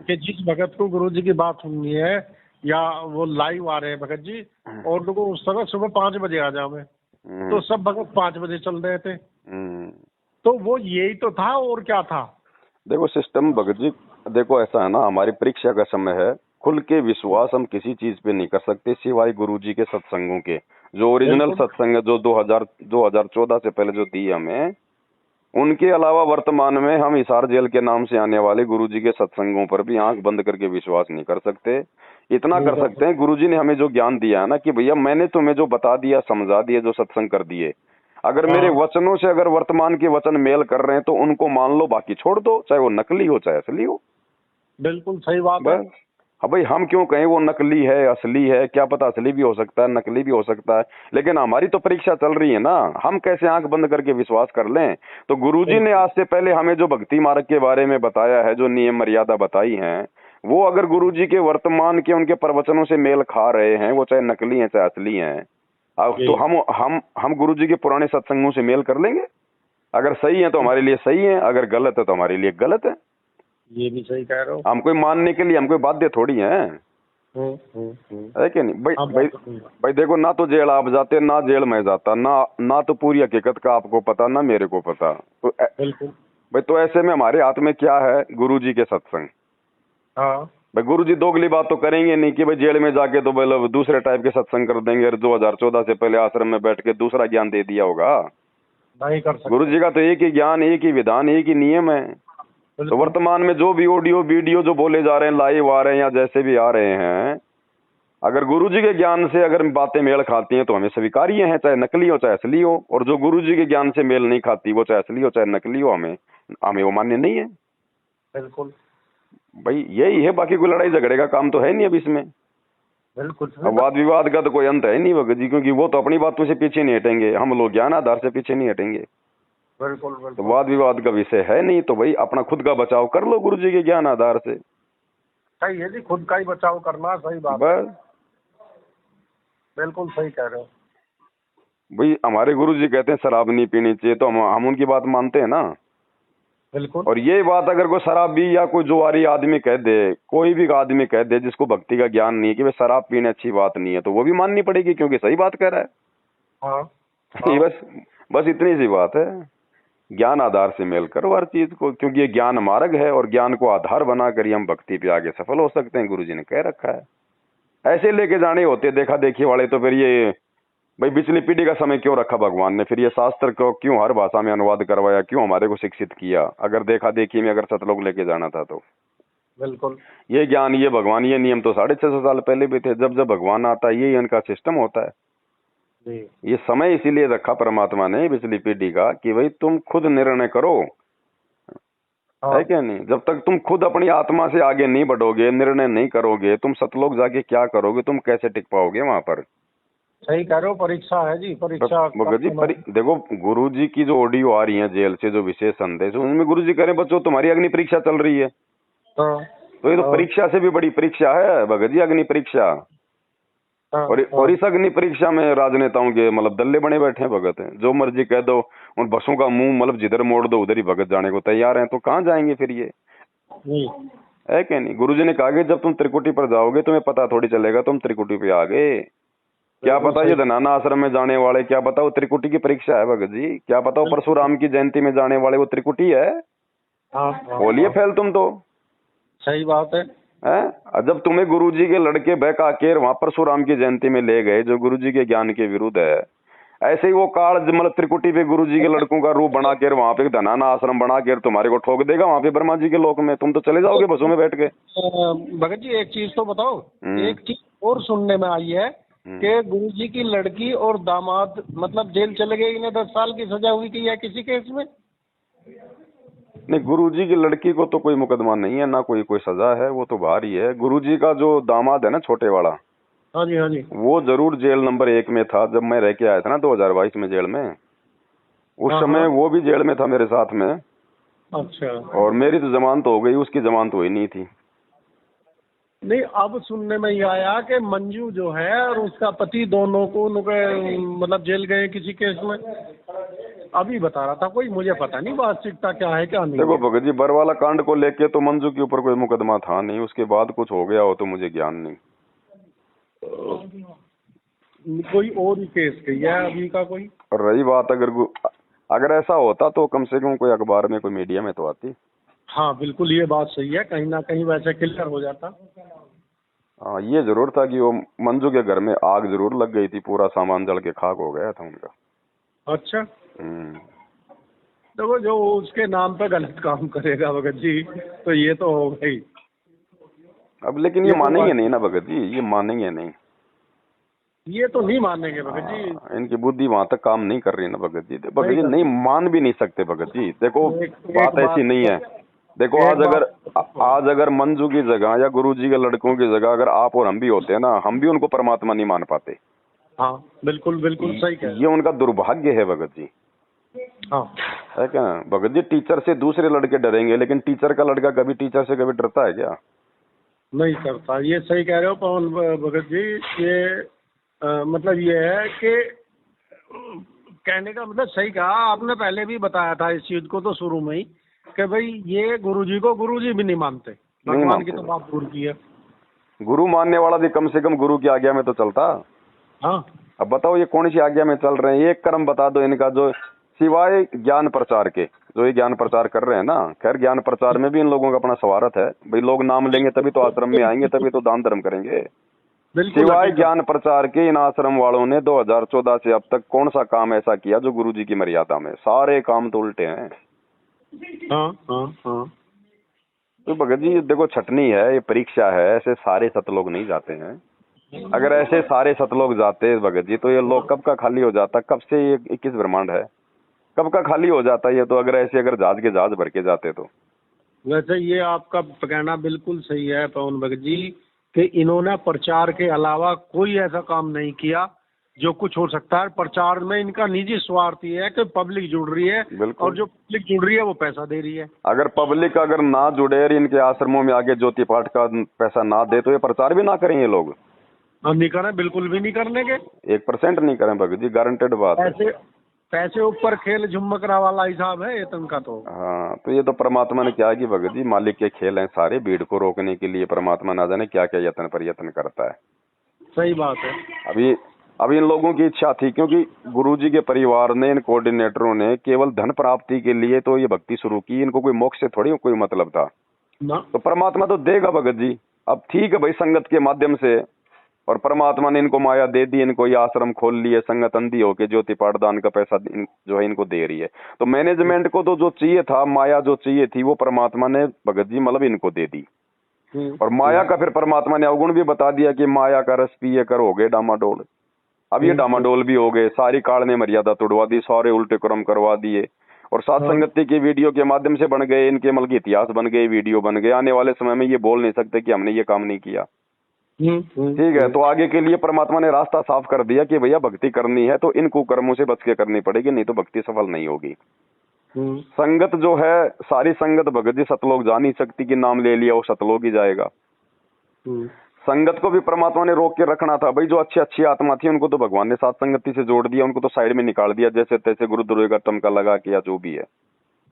कि जिस भगत को गुरुजी की बात सुननी है या वो लाइव आ रहे हैं भगत जी, और लोगों उस समय सुबह 5 बजे आ जावे, तो सब भगत 5 बजे चल रहे थे। तो वो यही तो था, और क्या था? देखो सिस्टम भगत जी, देखो ऐसा है ना, हमारी परीक्षा का समय है, खुल के विश्वास हम किसी चीज पे नहीं कर सकते सिवाय गुरुजी के सत्संगों के। जो ओरिजिनल बिल्कुल सत्संग है जो 2014 से पहले जो दिए हमें, उनके अलावा वर्तमान में हम हिसार जेल के नाम से आने वाले गुरुजी के सत्संगों पर भी आंख बंद करके विश्वास नहीं कर सकते। इतना नहीं कर कर सकते हैं, गुरुजी ने हमें जो ज्ञान दिया है ना कि भैया मैंने तुम्हें जो बता दिया, समझा दिया, जो सत्संग कर दिए, अगर मेरे हाँ वचनों से अगर वर्तमान के वचन मेल कर रहे हैं तो उनको मान लो, बाकी छोड़ दो, चाहे वो नकली हो चाहे असली हो। बिल्कुल सही बात है। बस। हाँ भाई, हम क्यों कहें वो नकली है असली है, क्या पता असली भी हो सकता है नकली भी हो सकता है, लेकिन हमारी तो परीक्षा चल रही है ना, हम कैसे आंख बंद करके विश्वास कर लें। तो गुरुजी ने बिल्कुल आज से पहले हमें जो भक्ति मार्ग के बारे में बताया है, जो नियम मर्यादा बताई हैं, वो अगर गुरुजी के वर्तमान के उनके प्रवचनों से मेल खा रहे हैं, वो चाहे नकली हैं चाहे असली हैं, अब जी तो हम गुरुजी के पुराने सत्संगों से मेल कर लेंगे। अगर सही है तो हमारे लिए सही है, अगर गलत है तो हमारे लिए गलत है। ये भी सही कह रहे हो। हम कोई मानने के लिए हम कोई बाध्य थोड़ी हैं, है कि नहीं भाई। हाँ भाई बात तो सही है। भाई देखो, ना तो जेल आप जाते, ना जेल में जाता, ना तो पूरी हकीकत का आपको पता, ना मेरे को पता, तो बिल्कुल। भाई तो ऐसे में हमारे हाथ में क्या है, गुरुजी के सत्संग। हाँ भाई गुरुजी दोगली बात तो करेंगे नहीं कि भाई जेल में जाके तो मतलब दूसरे टाइप के सत्संग कर देंगे, 2014 से पहले आश्रम में बैठ के दूसरा ज्ञान दे दिया होगा। नहीं कर सकते। गुरुजी का तो एक ही ज्ञान, एक ही विधान, एक ही नियम है। तो बिल्कुल वर्तमान में जो भी ऑडियो वीडियो जो बोले जा रहे हैं, लाइव आ रहे हैं या जैसे भी आ रहे हैं, अगर गुरुजी के ज्ञान से अगर बातें मेल खाती हैं तो हमें स्वीकार्य हैं, चाहे नकली हो चाहे असली हो। और जो गुरुजी के ज्ञान से मेल नहीं खाती, वो चाहे असली हो चाहे नकली हो, हमें हमें वो मान्य नहीं है। बिल्कुल भाई यही है, बाकी कोई लड़ाई झगड़े का काम तो है नहीं अब इसमें। बिल्कुल अब वाद विवाद का तो कोई अंत है नहीं भगत जी, क्योंकि वो तो अपनी बातों से पीछे नहीं हटेंगे, हम लोग ज्ञान आधार से पीछे नहीं हटेंगे। बिल्कुल तो बिल्कुल वाद विवाद का विषय है नहीं, तो भाई अपना खुद का बचाव कर लो गुरुजी के ज्ञान आधार से। सही है जी, खुद का ही बचाव करना सही बात है। बस बिल्कुल सही कह रहे हो। भाई, हमारे गुरुजी कहते हैं शराब नहीं पीनी चाहिए, तो हम उनकी बात मानते हैं ना। बिल्कुल और ये बात अगर कोई शराबी या कोई जुआरी आदमी कह दे, कोई भी आदमी कह दे जिसको भक्ति का ज्ञान नहीं है कि भाई शराब पीने अच्छी बात नहीं है, तो वो भी माननी पड़ेगी क्योंकि सही बात कह रहा है। हाँ ये हाँ बस इतनी सी बात है। ज्ञान आधार से मेल करो हर चीज को, क्योंकि ये ज्ञान मार्ग है और ज्ञान को आधार बनाकर ही हम भक्ति पे आगे सफल हो सकते हैं, गुरुजी ने कह रखा है। ऐसे लेके जाने होते देखा देखी वाले, तो फिर ये भाई पिछली पीढ़ी का समय क्यों रखा भगवान ने, फिर ये शास्त्र को क्यों हर भाषा में अनुवाद करवाया, क्यों हमारे को शिक्षित किया, अगर देखा देखी में अगर सतलोक लेके जाना था तो। बिल्कुल ये ज्ञान, ये भगवान, ये नियम तो 650 साल पहले भी थे। जब जब भगवान आता है, ये इनका सिस्टम होता है। जी ये समय इसीलिए रखा परमात्मा ने पिछली पीढ़ी का कि भाई तुम खुद निर्णय करो, हाँ है क्या नहीं। जब तक तुम खुद अपनी आत्मा से आगे नहीं बढ़ोगे, निर्णय नहीं करोगे, तुम सतलोक जाके क्या करोगे, तुम कैसे टिक पाओगे वहां पर। सही कह रहे हो, परीक्षा है जी, परीक्षा का भगत जी समय। देखो, गुरु जी की जो ऑडियो आ रही है जेल से, जो विशेष संदेश, उनमें गुरु जी कह रहे हैं बच्चों तुम्हारी अग्नि परीक्षा चल रही है। हाँ तो ये तो हाँ परीक्षा से भी बड़ी परीक्षा है भगत जी, अग्नि परीक्षा। हाँ और इस अग्नि परीक्षा में राजनेताओं के मतलब दल्ले बने बैठे हैं भगत हैं। जो मर्जी कह दो, उन बसों का मुंह मतलब जिधर मोड़ दो उधर ही भगत जाने को तैयार हैं, तो कहाँ जाएंगे फिर ये, जी है क्या नहीं। गुरुजी ने कहा कि जब तुम त्रिकुटी पर जाओगे तुम्हें पता थोड़ी चलेगा तुम त्रिकुटी पे आ गए। क्या बिल्कुल पता ये सही। धनाना आश्रम में जाने वाले, क्या पता वो त्रिकुटी की परीक्षा है भगत जी, क्या पता वो बिल्कुल परशुराम की जयंती में जाने वाले वो त्रिकुटी है। हाँ हाँ बोलिए हाँ फैल तुम तो, सही बात है। हैं। जब तुम्हें गुरुजी के लड़के बहका के वहां परशुराम की जयंती में ले गए, जो गुरुजी के ज्ञान के विरुद्ध है, ऐसे ही वो काल मतलब त्रिकुटी पे गुरुजी के लड़कों का रूप बना के वहां पे धनाना आश्रम बना के तुम्हारे को ठोक देगा वहां पे ब्रह्मा जी के लोक में, तुम तो चले जाओगे बसों में बैठ के। भगत जी एक चीज तो बताओ, हम्म। एक चीज और सुनने में आई है हम्म। कि गुरुजी की लड़की और दामाद मतलब जेल चले गए, इन्हें 10 साल की सजा हुई थी या किसी केस में। नहीं, गुरुजी की लड़की को तो कोई मुकदमा नहीं है, ना कोई सजा है, वो तो बाहर ही है। गुरुजी का जो दामाद है ना छोटे वाला, हाँ जी हाँ जी। वो जरूर जेल नंबर 1 में था जब मैं रह के आया था ना 2022 में जेल में। उस हाँ समय हाँ वो भी जेल में था मेरे साथ में, अच्छा। और मेरी तो जमानत हो गई, उसकी जमानत हुई नहीं थी। नहीं, अब सुनने में ये आया कि मंजू जो है और उसका पति दोनों को मतलब जेल गए किसी केस में। अभी बता रहा था कोई, मुझे पता नहीं वास्तविकता क्या है क्या नहीं देखो है। भगत जी, बरवाला कांड को लेके तो मंजू के ऊपर कोई मुकदमा था नहीं, उसके बाद कुछ हो गया हो तो मुझे ज्ञान नहीं। कोई और ही केस कही है अभी का कोई। और रही बात अगर ऐसा होता तो कम से कम कोई अखबार में कोई मीडिया में तो आती। हाँ बिल्कुल ये बात सही है, कहीं ना कहीं वैसे क्लियर हो जाता। हाँ, ये जरूर था कि वो मंजू के घर में आग जरूर लग गई थी, पूरा सामान जल के खाक हो गया था उनका। अच्छा, हम्म। देखो जो उसके नाम पे गलत काम करेगा भगत जी, तो ये तो हो गई। अब लेकिन ये ये तो मानेंगे बात, नहीं ना भगत जी, ये मानेंगे नहीं। ये तो नहीं मानेंगे भगत जी। हाँ, इनकी बुद्धि वहां तक काम नहीं कर रही ना भगत जी। भगत सही जी नहीं कर, मान भी नहीं सकते भगत जी। देखो एक बात ऐसी बात, नहीं है। देखो एक बात, आज अगर मंजू की जगह या गुरु जी के लड़कों की जगह अगर आप और हम भी होते हैं ना, हम भी उनको परमात्मा नहीं मान पाते। हाँ बिल्कुल बिल्कुल सही कह ये उनका दुर्भाग्य है भगत जी। रहे हो। हाँ, है क्या भगत जी? टीचर से दूसरे लड़के डरेंगे, लेकिन टीचर का लड़का कभी टीचर से कभी डरता है क्या? नहीं करता, ये सही कह रहे हो पवन भगत जी। ये मतलब ये है कि कहने का मतलब सही कहा आपने, पहले भी बताया था इस चीज को तो शुरू में ही, कि भाई ये गुरुजी को गुरुजी भी नहीं मानते, नहीं भगवान की मानते। तो बात दूर की है। गुरु मानने वाला भी कम से कम गुरु की आज्ञा में तो चलता। हाँ, अब बताओ ये कौन सी आज्ञा में चल रहे हैं? एक कर्म बता दो इनका जो सिवाय ज्ञान प्रचार के, जो ये ज्ञान प्रचार कर रहे हैं ना। खैर ज्ञान प्रचार में भी इन लोगों का अपना स्वार्थ है भाई, लोग नाम लेंगे तभी तो आश्रम में आएंगे, तभी तो दान धर्म करेंगे। बिल्कुल सिवाय हकीकत। ज्ञान प्रचार के इन आश्रम वालों ने 2014 से अब तक कौन सा काम ऐसा किया जो गुरु जी की मर्यादा में? सारे काम तो उल्टे हैं। हाँ हाँ हाँ, तो भगत जी देखो छटनी है, ये परीक्षा है, ऐसे सारे सतलोग नहीं जाते हैं। अगर ऐसे सारे सतलोग जाते भगत जी तो ये लोग कब का खाली हो जाता, कब से ये 21 ब्रह्मांड है, कब का खाली हो जाता ये तो। अगर ऐसे अगर जहाज के जहाज भर के जाते तो। वैसे ये आपका कहना बिल्कुल सही है पवन भगत जी, कि इन्होंने प्रचार के अलावा कोई ऐसा काम नहीं किया जो कुछ हो सकता है। प्रचार में इनका निजी स्वार्थ ये है कि पब्लिक जुड़ रही है, बिल्कुल। और जो पब्लिक जुड़ रही है वो पैसा दे रही है। अगर पब्लिक अगर ना जुड़े और इनके आश्रमों में आगे ज्योति पाठ का पैसा ना दे तो ये प्रचार भी ना करें ये लोग। हम नहीं करें, बिल्कुल भी नहीं करने के। 1% नहीं करें भगत जी, गारंटेड बात है। पैसे, पैसे ऊपर खेल झुमकरा वाला हिसाब है ये तनका तो। हाँ, तो ये तो परमात्मा ने क्या कि भगत जी मालिक के खेल हैं सारे। भीड़ को रोकने के लिए परमात्मा ना जाने क्या क्या यत्न प्रयत्न करता है। सही बात है। अभी इन लोगों की इच्छा थी, क्योंकि गुरुजी के परिवार ने, इन कोऑर्डिनेटरों ने केवल धन प्राप्ति के लिए तो ये भक्ति शुरू की। इनको कोई मोक्ष से थोड़ी कोई मतलब था। ना, तो परमात्मा तो देगा भगत जी। अब ठीक है भाई, संगत के माध्यम से, और परमात्मा ने इनको माया दे दी, इनको ये आश्रम खोल लिए, संगत अंधी होके ज्योति पाठदान का पैसा जो है इनको दे रही है। तो मैनेजमेंट को तो जो चाहिए था, माया जो चाहिए थी, वो परमात्मा ने भगत जी मतलब इनको दे दी। और माया का फिर परमात्मा ने अवगुण भी बता दिया कि माया का रस पिए कर हो गए डामाडोल। अब ये डामाडोल भी हो गए, सारी काल ने मर्यादा तोड़वा दी, सारे उल्टे क्रम करवा दिए, और सात संगति की वीडियो के माध्यम से बन गए इनके मल के इतिहास बन गए, वीडियो बन गए। आने वाले समय में ये बोल नहीं सकते कि हमने ये काम नहीं किया। ठीक है, तो आगे के लिए परमात्मा ने रास्ता साफ कर दिया कि भैया भक्ति करनी है तो इन कुकर्मों से बच के करनी पड़ेगी, नहीं तो भक्ति सफल नहीं होगी। संगत जो है, सारी संगत भगत जी सतलोक जा नहीं सकती कि नाम ले लिया वो सतलोक ही जाएगा। संगत को भी परमात्मा ने रोक के रखना था भाई। जो अच्छी अच्छी आत्मा थी उनको तो भगवान ने साथ संगति से जोड़ दिया, उनको तो साइड में निकाल दिया जैसे तैसे, गुरुद्रोह का टमका लगा के या जो भी है।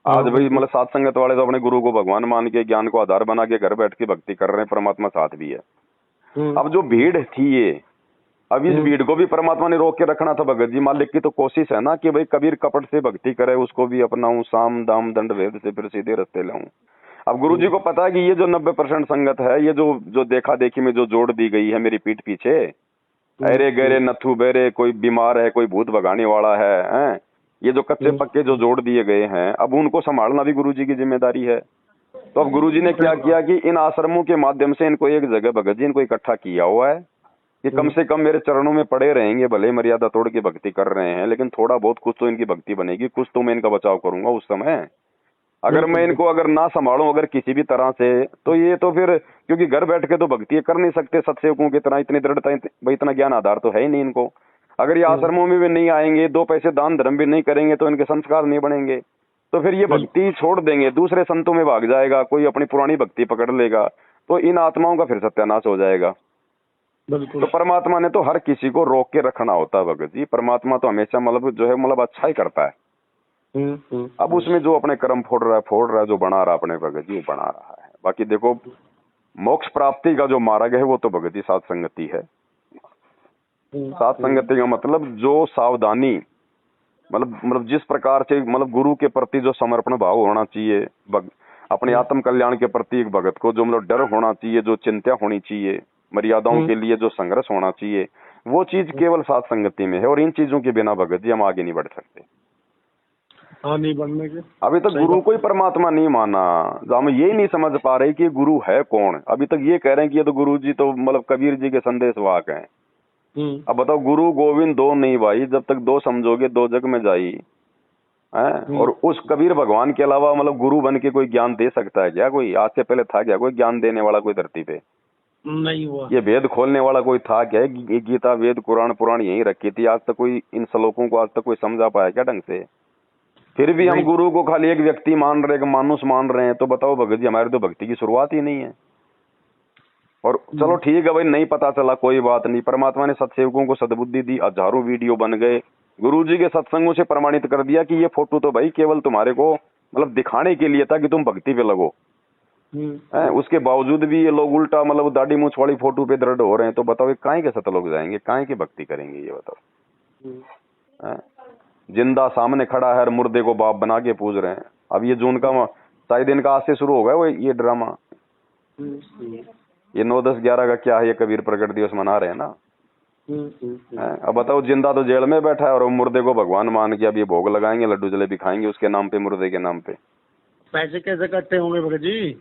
आज भाई मतलब साथ संगत वाले तो अपने गुरु को भगवान मान के, ज्ञान को आधार बना के घर बैठ के भक्ति कर रहे हैं, परमात्मा साथ भी है। अब जो भीड़ थी ये, अब इस भीड़ को भी परमात्मा ने रोक के रखना था भगत जी। मालिक की तो कोशिश है ना कि भाई कबीर कपट से भक्ति करे, उसको भी अपनाऊं, साम दाम दंड भेद से फिर सीधे रास्ते लाऊं। अब गुरु जी को पता है कि ये जो 90% संगत है, ये जो देखा देखी में जो जोड़ दी गई है मेरी पीठ पीछे, अरे गहरे नथु बेरे, कोई बीमार है, कोई भूत भगाने वाला है, ये जो कच्चे पक्के जो जोड़ दिए गए हैं, अब उनको संभालना भी गुरु जी की जिम्मेदारी है। तो अब गुरु जी ने क्या किया कि इन आश्रमों के माध्यम से इनको एक जगह भगत जी इनको इकट्ठा किया हुआ है कि कम से कम मेरे चरणों में पड़े रहेंगे, भले मर्यादा तोड़ के भक्ति कर रहे हैं, लेकिन थोड़ा बहुत कुछ तो इनकी भक्ति बनेगी, कुछ तो मैं इनका बचाव करूंगा उस समय। अगर मैं इनको अगर ना संभालूं अगर किसी भी तरह से, तो ये तो फिर, क्योंकि घर बैठ के तो भक्ति कर नहीं सकते सत्सेवकों की तरह, इतनी दृढ़ता, भाई इतना ज्ञान आधार तो है ही नहीं इनको। अगर ये आश्रमों में भी नहीं आएंगे, 2 पैसे दान धर्म भी नहीं करेंगे, तो इनके संस्कार नहीं बनेंगे, तो फिर ये भक्ति छोड़ देंगे, दूसरे संतों में भाग जाएगा, कोई अपनी पुरानी भक्ति पकड़ लेगा, तो इन आत्माओं का फिर सत्यानाश हो जाएगा। तो परमात्मा ने तो हर किसी को रोक के रखना होता है भगत जी। परमात्मा तो हमेशा मतलब जो है मतलब अच्छा ही करता है। अब उसमें जो अपने कर्म फोड़ रहा है, जो बना रहा अपने भगत जी वो बना रहा है। बाकी देखो मोक्ष प्राप्ति का जो मार्ग है वो तो भगत जी साथ संगति है। साथ संगति का मतलब जो सावधानी, मतलब जिस प्रकार से मतलब गुरु के प्रति जो समर्पण भाव होना चाहिए, अपने आत्म कल्याण के प्रति एक भगत को जो मतलब डर होना चाहिए, जो चिंता होनी चाहिए, मर्यादाओं के लिए जो संघर्ष होना चाहिए वो चीज केवल साथ संगति में है। और इन चीजों के बिना भगत जी हम आगे नहीं बढ़ सकते। हाँ, नहीं बढ़ने के। अभी तक गुरु को ही परमात्मा नहीं माना, हम यही नहीं समझ पा रहे कि गुरु है कौन। अभी तक ये कह रहे हैं कि ये तो गुरु जी तो मतलब कबीर जी के संदेशवाहक हैं। अब बताओ, गुरु गोविंद दो नहीं भाई, जब तक दो समझोगे दो जग में जाई है। और उस कबीर भगवान के अलावा मतलब गुरु बन के कोई ज्ञान दे सकता है क्या? कोई आज से पहले था क्या कोई ज्ञान देने वाला कोई धरती पे? नहीं हुआ। ये वेद खोलने वाला कोई था क्या? गीता वेद कुरान पुराण यही रखी थी, आज तक कोई इन श्लोकों को आज तक कोई समझा पाया क्या ढंग से? फिर भी हम गुरु को खाली एक व्यक्ति मान रहे हैं, मानुष मान रहे हैं। तो बताओ भगत जी, हमारी तो भक्ति की शुरुआत ही नहीं है। और चलो ठीक है भाई, नहीं पता चला कोई बात नहीं, परमात्मा ने सत्सेवकों को सद्बुद्धि दी, हजारों वीडियो बन गए, गुरु जी के सत्संगों से प्रमाणित कर दिया कि ये फोटो तो भाई केवल तुम्हारे को मतलब दिखाने के लिए था कि तुम भक्ति पे लगो। उसके बावजूद भी ये लोग उल्टा मतलब दाढ़ी मूछ वाली फोटो पे दृढ़ हो रहे हैं। तो बताओ ये काहे के सत लोग जाएंगे, काहे की भक्ति करेंगे ये बताओ? जिंदा सामने खड़ा है और मुर्दे को बाप बना के पूज रहे हैं। अब ये जून का शायद इनका आज से शुरू हो गया वो ये ड्रामा। ये 9, 10, 11 का क्या है, ये कबीर प्रकट दिवस मना रहे हैं ना। अब बताओ, जिंदा तो जेल में बैठा है और मुर्दे को भगवान मान के अब ये भोग लगाएंगे, लड्डू जलेबी खाएंगे उसके नाम पे, मुर्दे के नाम पे। पैसे कैसे इकट्ठे होंगे भगत जी?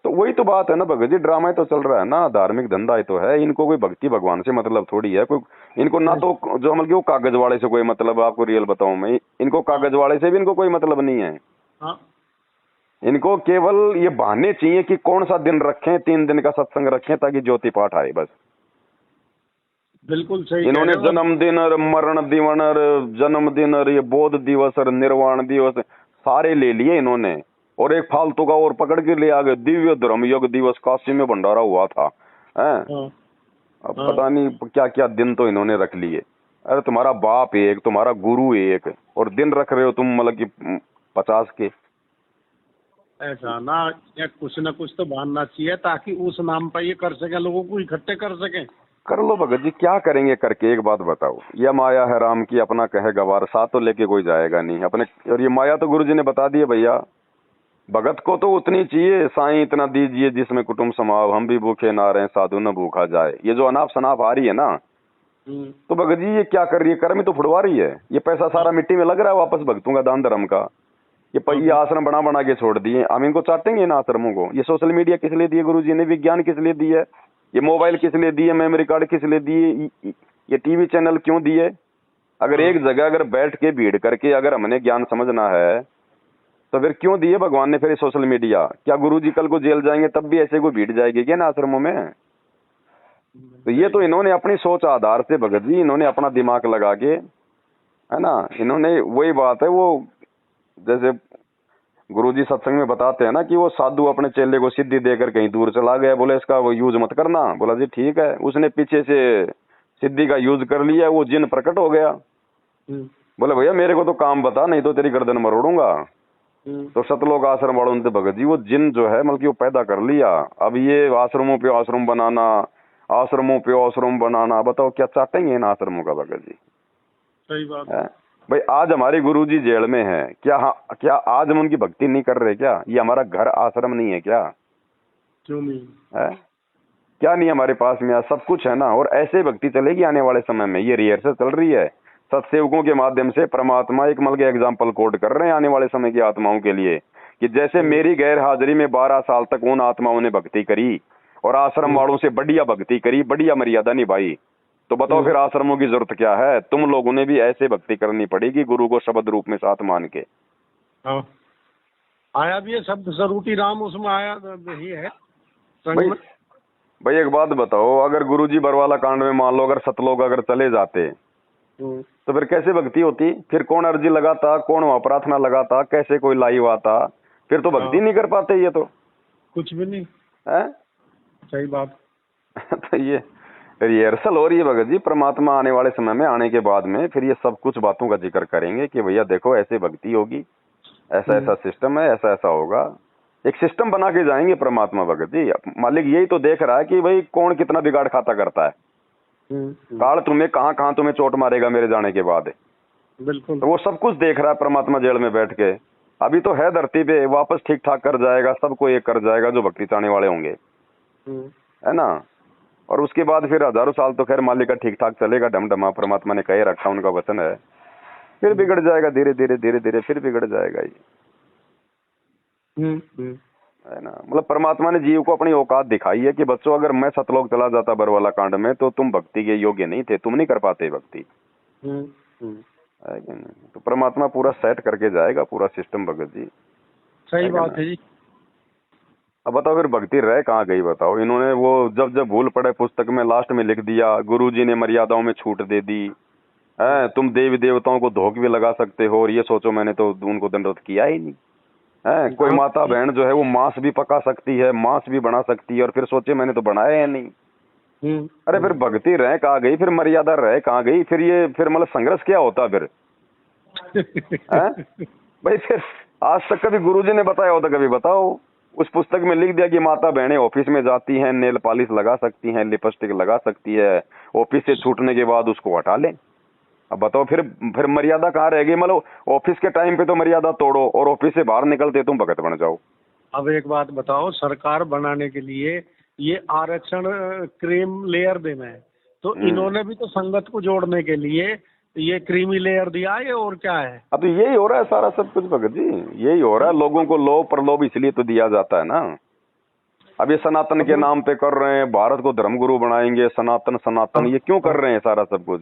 तो वही तो बात है ना भगत जी, ड्रामा ही तो चल रहा है ना, धार्मिक धंधा ही तो है। इनको कोई भक्ति भगवान से मतलब थोड़ी है कोई। इनको ना तो जो मतलब वो कागज वाले से कोई मतलब, आपको रियल बताऊं मैं, इनको कागज वाले से भी इनको कोई मतलब नहीं है। इनको केवल ये बहाने चाहिए कि कौन सा दिन रखें, 3 दिन का सत्संग रखें ताकि ज्योति पाठ आए, बस। बिल्कुल सही। इन्होंने जन्मदिन और मरण दिवन और जन्मदिन और ये बोध दिवस और निर्वाण दिवस सारे ले लिए इन्होंने। और एक फालतू का और पकड़ के ले आ गए, दिव्य धर्म योग दिवस, काशी में भंडारा हुआ था। अब पता नहीं क्या क्या दिन तो इन्होंने रख लिए। अरे तुम्हारा बाप एक, तुम्हारा गुरु एक, और दिन रख रहे हो तुम मतलब कि 50 के। ऐसा ना, या कुछ ना कुछ तो बनना चाहिए ताकि उस नाम पर ये कर सके, लोगों को इकट्ठे कर सके। कर लो भगत जी, क्या करेंगे करके? एक बात बताओ, यह माया है राम की अपना कहे गवार, साथ तो लेके कोई जाएगा नहीं अपने। और ये माया तो गुरु जी ने बता दिए भैया, भगत को तो उतनी चाहिए, साईं इतना दीजिए जिसमें कुटुंब समाव, हम भी भूखे ना रहे साधु न भूखा जाए। ये जो अनाप शनाप आ रही है ना, तो भगत जी ये क्या कर रही है? कर्म तो फुड़वा रही है। ये पैसा सारा मिट्टी में लग रहा है वापस भक्तों का, दान धर्म का। ये आश्रम बना बना के छोड़ दिए, हम इनको चाटेंगे इन आश्रमों को। ये सोशल मीडिया किस लिए दिए गुरु जी ने? विज्ञान किस लिए दिए? ये मोबाइल किस लिए दिए? मेमोरी कार्ड किस लिए दिए? ये टीवी चैनल क्यों दिए? अगर एक जगह अगर बैठ के भीड़ करके अगर हमने ज्ञान समझना है तो फिर क्यों दिए भगवान ने फिर सोशल मीडिया? क्या गुरु जी कल को जेल जाएंगे तब भी ऐसे कोई भीड़ जाएगी क्या ना आश्रमों में? तो ये तो इन्होंने अपनी सोच आधार से भगत जी, इन्होंने अपना दिमाग लगा के, है ना, इन्होंने वही बात है, वो जैसे गुरुजी सत्संग में बताते हैं ना कि वो साधु अपने चेले को सिद्धि देकर कहीं दूर चला गया, बोले इसका वो यूज मत करना। बोला जी ठीक है। उसने पीछे से सिद्धि का यूज कर लिया, वो जिन प्रकट हो गया। बोले भैया मेरे को तो काम बता, नहीं तो तेरी गर्दन मरोड़ूंगा। तो सतलोक आश्रम वालों ने भगत जी वो जिन जो है मतलब कि वो पैदा कर लिया। अब ये आश्रमों पे आश्रम बनाना, आश्रमों पे आश्रम बनाना, बताओ क्या चाटेंगे इन आश्रमों का भगत जी? सही बात है भाई। आज हमारे गुरुजी जेल में है, क्या आज हम उनकी भक्ति नहीं कर रहे क्या? ये हमारा घर आश्रम नहीं है क्या? क्यों नहीं है? क्या नहीं हमारे पास में सब कुछ है ना। और ऐसे भक्ति चलेगी आने वाले समय में। ये रिहर्सल चल रही है सत्सेवकों के माध्यम से, परमात्मा एक मतलब एग्जाम्पल कोड कर रहे हैं आने वाले समय की आत्माओं के लिए कि जैसे मेरी गैर हाजिरी में 12 साल तक उन आत्माओं ने भक्ति करी और आश्रम वालों से बढ़िया भक्ति करी, बढ़िया मर्यादा निभाई, तो बताओ फिर आश्रमों की जरूरत क्या है? तुम लोगों ने भी ऐसे भक्ति करनी पड़ेगी गुरु को शब्द रूप में साथ मान के। आया भी है शब्द स्वरूपी राम, उसमें आया यही है भाई एक बात बताओ, अगर गुरुजी बरवाला कांड में मान लो अगर सतलोग अगर चले जाते तो फिर कैसे भक्ति होती? फिर कौन अर्जी लगाता, कौन वहां प्रार्थना लगाता, कैसे कोई लाइव आता? फिर तो भक्ति नहीं कर पाते ये तो कुछ भी नहीं है। सही बात। तो ये रिहर्सल हो रही है भगत जी। परमात्मा आने वाले समय में आने के बाद में फिर ये सब कुछ बातों का जिक्र करेंगे कि भैया देखो ऐसे भक्ति होगी, ऐसा ऐसा सिस्टम है, ऐसा ऐसा होगा। एक सिस्टम बना के जाएंगे परमात्मा भगत जी। मालिक यही तो देख रहा है कि भाई कौन कितना बिगाड़ खाता करता है। काल तुम्हें कहाँ तुम्हें चोट मारेगा मेरे जाने के बाद। बिल्कुल। तो वो सब कुछ देख रहा है परमात्मा जेल में बैठ के। अभी तो है धरती पे, वापस ठीक ठाक कर जाएगा, सबको एक कर जाएगा जो भक्ति चाहने वाले होंगे, है ना। और उसके बाद फिर हजारों साल तो खैर मालिक का ठीक ठाक चलेगा, ढमढमा, परमात्मा ने कह रखा, उनका वचन है। फिर बिगड़ जाएगा धीरे धीरे धीरे धीरे, फिर बिगड़ जाएगा ये, है ना। मतलब परमात्मा ने जीव को अपनी औकात दिखाई है कि बच्चों अगर मैं सतलोक चला जाता बरवाला कांड में तो तुम भक्ति के योग्य नहीं थे, तुम नहीं कर पाते भक्ति, है कि नहीं। तो परमात्मा पूरा सेट करके जाएगा पूरा सिस्टम भगत जी। सही बात है जी। अब बताओ फिर भक्ति रह कहाँ गई बताओ। इन्होंने वो जब जब भूल पड़े पुस्तक में लास्ट में लिख दिया, गुरुजी ने मर्यादाओं में छूट दे दी है, तुम देवी देवताओं को धोख भी लगा सकते हो, और ये सोचो मैंने तो उनको दंडवत किया ही नहीं है। कोई माता बहन जो है वो मांस भी पका सकती है, मांस भी बना सकती है, और फिर सोचे मैंने तो बनाया है नहीं। अरे फिर भक्ति रह कहाँ गई, फिर मर्यादा रह कहाँ गई, फिर ये फिर मतलब संघर्ष क्या होता फिर भाई। फिर आज तक कभी गुरुजी ने बताया होता, कभी बताओ। उस पुस्तक में लिख दिया कि माता बहनें ऑफिस में जाती हैं, नेल पॉलिश लगा सकती हैं, लिपस्टिक लगा सकती है, ऑफिस से छूटने के बाद उसको हटा लें। अब बताओ फिर मर्यादा कहाँ रह गई। मतलब ऑफिस के टाइम पे तो मर्यादा तोड़ो और ऑफिस से बाहर निकलते तुम भगत बन जाओ। अब एक बात बताओ, सरकार बनाने के लिए ये आरक्षण क्रीम लेयर देना है, तो इन्होंने भी तो संगत को जोड़ने के लिए ये क्रीमी लेयर दिया है, और क्या है। अब तो यही हो रहा है सारा सब कुछ भगत जी, यही हो रहा है। लोगों को लोभ प्रलोभ इसलिए तो दिया जाता है ना। अब ये सनातन के नाम पे कर रहे हैं, भारत को धर्मगुरु बनाएंगे, सनातन सनातन, ये क्यों कर रहे हैं सारा सब कुछ?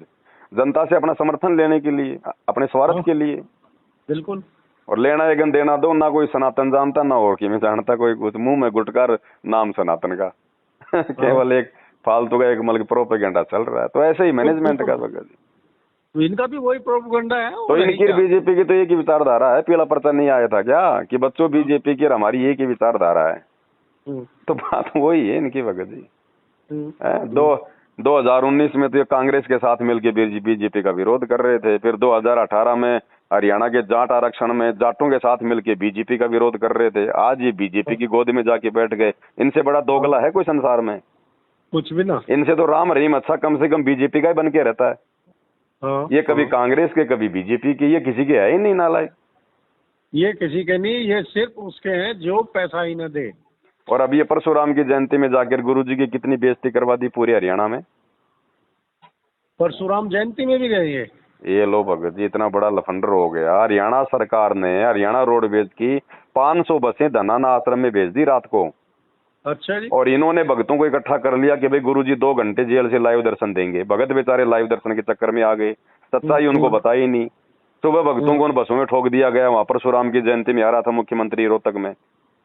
जनता से अपना समर्थन लेने के लिए, अपने स्वार्थ के लिए। बिल्कुल। और लेना है देना दो, ना कोई सनातन जानता ना और की में जानता कोई कुछ, मुंह में गुटकर नाम सनातन का केवल एक फालतू का एक मतलब प्रोपेगेंडा चल रहा है। तो ऐसे ही मैनेजमेंट का भगत जी, इनका भी वही प्रोपेगेंडा है। तो इनकी बीजेपी की तो एक ही विचारधारा है। पीला पर्चा नहीं आया था क्या कि बच्चों बीजेपी की और हमारी एक ही विचारधारा है। तो बात वही है इनकी भगत जी। 2019 में तो ये कांग्रेस के साथ मिलकर बीजेपी का विरोध कर रहे थे, फिर 2018 में हरियाणा के जाट आरक्षण में जाटों के साथ मिलकर बीजेपी का विरोध कर रहे थे, आज ये बीजेपी की गोद में जाके बैठ गए। इनसे बड़ा दोगला है कोई संसार में? कुछ भी ना। इनसे तो राम रहीम अच्छा कम से कम बीजेपी का ही बन के रहता है। ये कभी कांग्रेस के कभी बीजेपी के, ये किसी के है ही नहीं नालायक। ये किसी के नहीं, ये सिर्फ उसके हैं जो पैसा ही न दे। और अब ये परशुराम की जयंती में जाकर गुरुजी की कितनी बेइज्जती करवा दी पूरे हरियाणा में। परशुराम जयंती में भी गए ये लो भगत जी, इतना बड़ा लफंडर हो गया। हरियाणा सरकार ने हरियाणा रोडवेज की 500 बसें धनाना आश्रम में भेज दी रात को। अच्छा जी। और इन्होंने भक्तों को इकट्ठा कर लिया कि भाई गुरुजी 2 घंटे जेल से लाइव दर्शन देंगे। भगत बेचारे लाइव दर्शन के चक्कर में आ गए, सच्चाई उनको बताई नहीं। सुबह भक्तों को उन बसों में ठोक दिया गया। वहां परशुराम की जयंती में आ रहा था मुख्यमंत्री रोहतक में,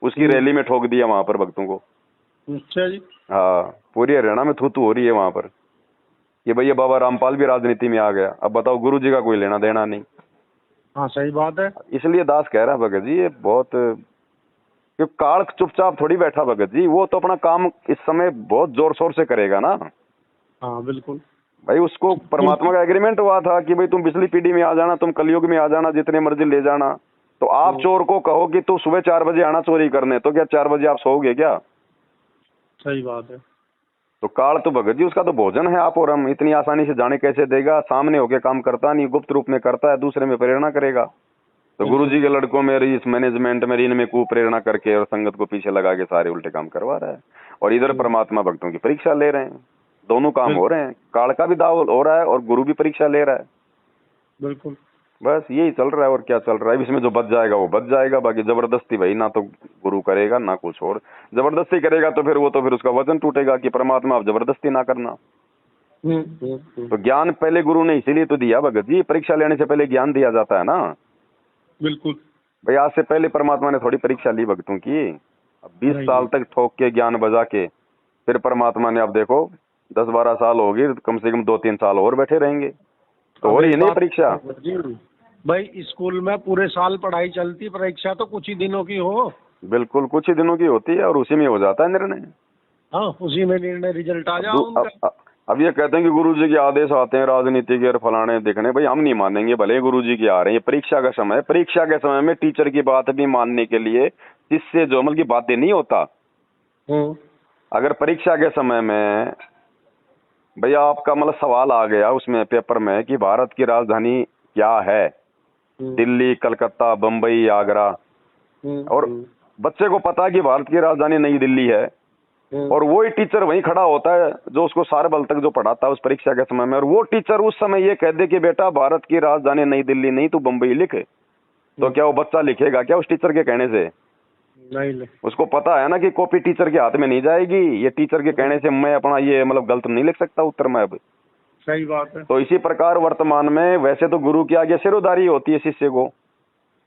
उसकी रैली में ठोक दिया वहां पर भक्तों को। अच्छा जी। हाँ, पूरी हरियाणा में थू हो रही है वहां पर कि भैया बाबा रामपाल भी राजनीति में आ गया। अब बताओ गुरुजी का कोई लेना देना नहीं। हाँ सही बात है। इसलिए दास कह रहा है भगत जी, ये बहुत क्योंकि काल चुपचाप थोड़ी बैठा भगत जी, वो तो अपना काम इस समय बहुत जोर शोर से करेगा ना। हाँ बिल्कुल भाई, उसको परमात्मा का एग्रीमेंट हुआ था कि भाई तुम पिछली पीढ़ी में आ जाना, तुम कलयुग में आ जाना, जितने मर्जी ले जाना। तो आप चोर को कहो कि तू सुबह 4 बजे आना चोरी करने, तो क्या 4 बजे आप सोओगे क्या? सही बात है। तो काल तो भगत जी उसका तो भोजन है। आप और हम इतनी आसानी से जाने कैसे देगा? सामने होके काम करता नहीं, गुप्त रूप में करता है, दूसरे में प्रेरणा करेगा। तो गुरुजी के लड़कों में इस मैनेजमेंट में इनमें कुप्रेरणा करके और संगत को पीछे लगा के सारे उल्टे काम करवा रहा है। और इधर परमात्मा भक्तों की परीक्षा ले रहे हैं। दोनों काम हो रहे हैं, काल का भी दाव हो रहा है और गुरु भी परीक्षा ले रहा है। बिल्कुल, बस यही चल रहा है। और क्या चल रहा है? इसमें जो बच जाएगा वो बच जाएगा। बाकी जबरदस्ती भाई ना तो गुरु करेगा ना कुछ और। जबरदस्ती करेगा तो फिर उसका वजन टूटेगा कि परमात्मा आप जबरदस्ती ना करना। तो ज्ञान पहले गुरु ने इसीलिए तो दिया भगत जी, परीक्षा लेने से पहले ज्ञान दिया जाता है ना। बिल्कुल भाई, आज से पहले परमात्मा ने थोड़ी परीक्षा ली भक्तों की। अब 20 साल तक ठोक के ज्ञान बजा के फिर परमात्मा ने, अब देखो 10-12 साल हो गए, कम से कम 2-3 साल और बैठे रहेंगे तो हो रही नहीं परीक्षा। भाई स्कूल में पूरे साल पढ़ाई चलती, परीक्षा तो कुछ ही दिनों की हो। बिल्कुल, कुछ ही दिनों की होती है और उसी में हो जाता है निर्णय। हाँ, उसी में निर्णय, रिजल्ट आ जाओ उनका। अब ये कहते हैं कि गुरुजी के आदेश आते हैं राजनीति के और फलाने दिखने, भाई हम नहीं मानेंगे। भले गुरुजी के आ रहे हैं, ये परीक्षा का समय है। परीक्षा के समय में टीचर की बात भी मानने के लिए इससे जो अमल की बातें नहीं होता। अगर परीक्षा के समय में भैया आपका मतलब सवाल आ गया उसमें पेपर में कि भारत की राजधानी क्या है, दिल्ली, कलकत्ता, बम्बई, आगरा, और बच्चे को पता है कि भारत की राजधानी नई दिल्ली है, और वही टीचर वहीं खड़ा होता है जो उसको सारे बल तक जो पढ़ाता है उस परीक्षा के समय में, और वो टीचर उस समय ये कह दे कि बेटा भारत की राजधानी नई दिल्ली नहीं, तू बम्बई लिख, तो क्या वो बच्चा लिखेगा क्या उस टीचर के कहने से? नहीं। उसको पता है ना कि कॉपी टीचर के हाथ में नहीं जाएगी, ये टीचर के कहने से मैं अपना ये मतलब गलत नहीं लिख सकता उत्तर में अब। सही बात है। तो इसी प्रकार वर्तमान में वैसे तो गुरु के आगे सिरोधारी होती है शिष्य को,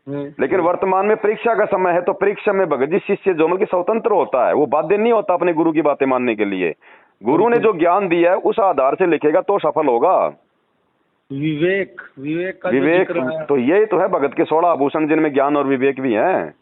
लेकिन वर्तमान में परीक्षा का समय है, तो परीक्षा में भगत जी शिष्य जो मतलब स्वतंत्र होता है, वो बाध्य नहीं होता अपने गुरु की बातें मानने के लिए। गुरु ने जो ज्ञान दिया है उस आधार से लिखेगा तो सफल होगा। विवेक का विवेक तो यही तो है भगत के 16 आभूषण, जिनमें ज्ञान और विवेक भी हैं।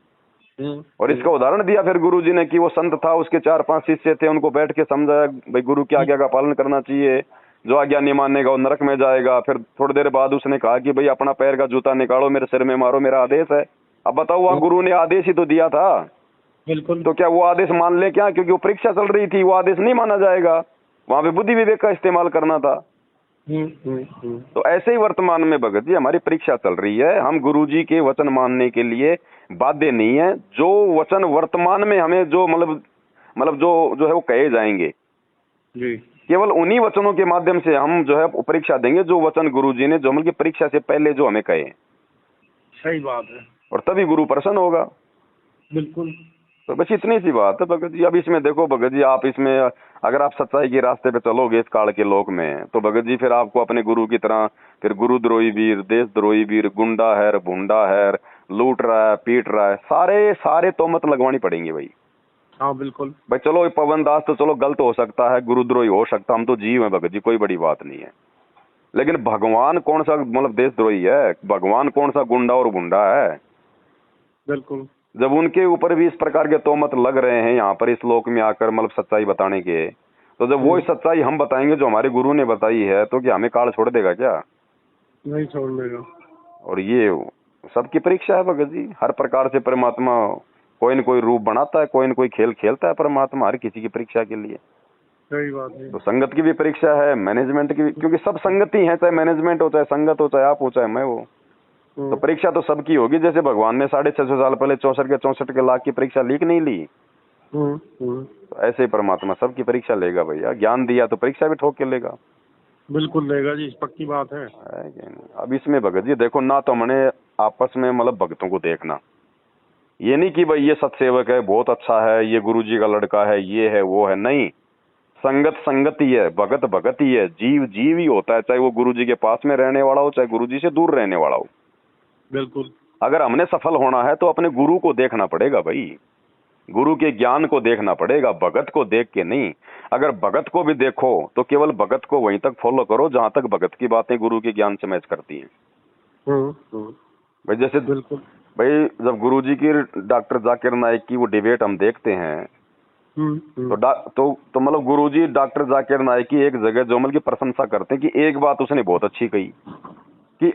और इसका उदाहरण दिया फिर गुरु जी ने कि वो संत था, उसके 4-5 शिष्य थे, उनको बैठ के समझाया भाई गुरु की आज्ञा का पालन करना चाहिए, जो आज्ञा नहीं मानेगा वो नरक में जाएगा। फिर थोड़ी देर बाद उसने कहा कि भाई अपना पैर का जूता निकालो, मेरे सिर में मारो, मेरा आदेश है। अब बताओ, वहाँ गुरु ने आदेश ही तो दिया था। बिल्कुल। तो क्या वो आदेश मान ले क्या? क्योंकि वो परीक्षा चल रही थी, वो आदेश नहीं माना जाएगा, वहां पे बुद्धि विवेक का इस्तेमाल करना था। तो ऐसे ही वर्तमान में भगत जी हमारी परीक्षा चल रही है, हम गुरु जी के वचन मानने के लिए बाध्य नहीं है। जो वचन वर्तमान में हमें जो मतलब जो है वो कहे जाएंगे जी, केवल उन्हीं वचनों के माध्यम से हम जो है परीक्षा देंगे, जो वचन गुरु जी ने जो मतलब की परीक्षा से पहले जो हमें कहे। सही बात है। और तभी गुरु प्रसन्न होगा। बिल्कुल। तो बस इतनी सी बात है भगत जी। अब इसमें देखो भगत जी, आप इसमें अगर आप सच्चाई के रास्ते पे चलोगे इस काल के लोक में, तो भगत जी फिर आपको अपने गुरु की तरह फिर गुरुद्रोही वीर, देशद्रोही वीर, गुंडा है, भुंडा है, लूट रहा है, पीट रहा है, सारे तोहमत लगवानी पड़ेंगी भाई। हाँ बिल्कुल भाई चलो पवन दास तो चलो गलत हो सकता है, गुरुद्रोही हो सकता, हम तो जीव है भगत जी, कोई बड़ी बात नहीं है। लेकिन भगवान कौन सा मतलब देशद्रोही है? भगवान कौन सा गुंडा और भुंडा है? बिल्कुल। जब उनके ऊपर भी इस प्रकार के तोहमत लग रहे हैं यहाँ पर इस लोक में आकर मतलब सच्चाई बताने के, तो जब वो सच्चाई हम बताएंगे जो हमारे गुरु ने बताई है, तो क्या हमें काल छोड़ देगा क्या? नहीं छोड़ देगा। और ये सबकी परीक्षा है भगत जी। हर प्रकार से परमात्मा कोई न कोई रूप बनाता है, कोई न कोई खेल खेलता है परमात्मा हर किसी की परीक्षा के लिए। सही बात है। तो संगत की भी परीक्षा है, मैनेजमेंट की भी, क्योंकि सब संगति है, चाहे मैनेजमेंट हो, चाहे संगत हो, चाहे आप हो, चाहे मैं हो। तो परीक्षा तो सबकी होगी। जैसे भगवान ने 650 साल पहले 64 लाख की परीक्षा लीक नहीं ली, तो ऐसे ही परमात्मा सबकी परीक्षा लेगा भैया। ज्ञान दिया तो परीक्षा भी ठोक के लेगा। बिल्कुल लेगा जी, पक्की बात है। अब इसमें भगत जी देखो ना, तो हमने आपस में मतलब भक्तों को देखना, ये नहीं कि भाई ये सत्सेवक है, बहुत अच्छा है, ये गुरु जी का लड़का है, ये है वो है, नहीं। संगत संगत ही है, भगत भगत ही है, जीव जीव ही होता है, चाहे वो गुरु जी के पास में रहने वाला हो, चाहे गुरु जी से दूर रहने वाला हो। बिल्कुल। अगर हमने सफल होना है तो अपने गुरु को देखना पड़ेगा भाई, गुरु के ज्ञान को देखना पड़ेगा, भगत को देख के नहीं। अगर भगत को भी देखो तो केवल भगत को वहीं तक फॉलो करो जहां तक भगत की बातें गुरु के ज्ञान से मैच करती हैं। भाई जैसे बिल्कुल भाई जब गुरु जी की डॉक्टर जाकिर नाइक की वो डिबेट हम देखते हैं, तो मतलब गुरु जी डॉक्टर जाकिर नाइक की एक जगह जो मतलब की प्रशंसा करते हैं कि एक बात उसने बहुत अच्छी कही कि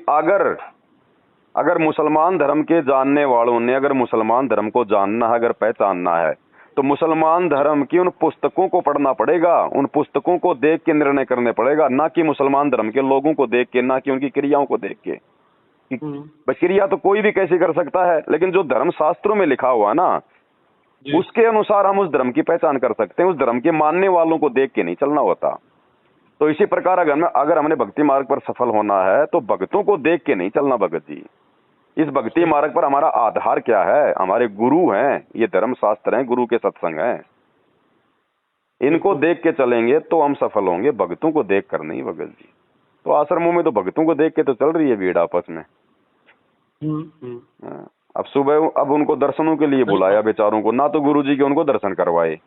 अगर मुसलमान धर्म के जानने वालों ने अगर मुसलमान धर्म को जानना है, अगर पहचानना है, तो मुसलमान धर्म की उन पुस्तकों को पढ़ना पड़ेगा, उन पुस्तकों को देख के निर्णय करने पड़ेगा, ना कि मुसलमान धर्म के लोगों को देख के, ना कि उनकी क्रियाओं को देख के। क्रिया तो कोई भी कैसे कर सकता है, लेकिन जो धर्म शास्त्रों में लिखा हुआ ना, उसके अनुसार हम उस धर्म की पहचान कर सकते हैं। उस धर्म के मानने वालों को देख के नहीं चलना होता। तो इसी प्रकार अगर हमने भक्ति मार्ग पर सफल होना है तो भक्तों को देख के नहीं चलना भगत जी। इस भक्ति मार्ग पर हमारा आधार क्या है? हमारे गुरु हैं, ये धर्म शास्त्र हैं, गुरु के सत्संग हैं, इनको देख के चलेंगे तो हम सफल होंगे, भक्तों को देख कर नहीं भगत जी। तो आश्रमों में तो भक्तों को देख के तो चल रही है भीड़ आपस में। अब सुबह अब उनको दर्शनों के लिए बुलाया बेचारों को, ना तो गुरु जी के उनको दर्शन करवाए,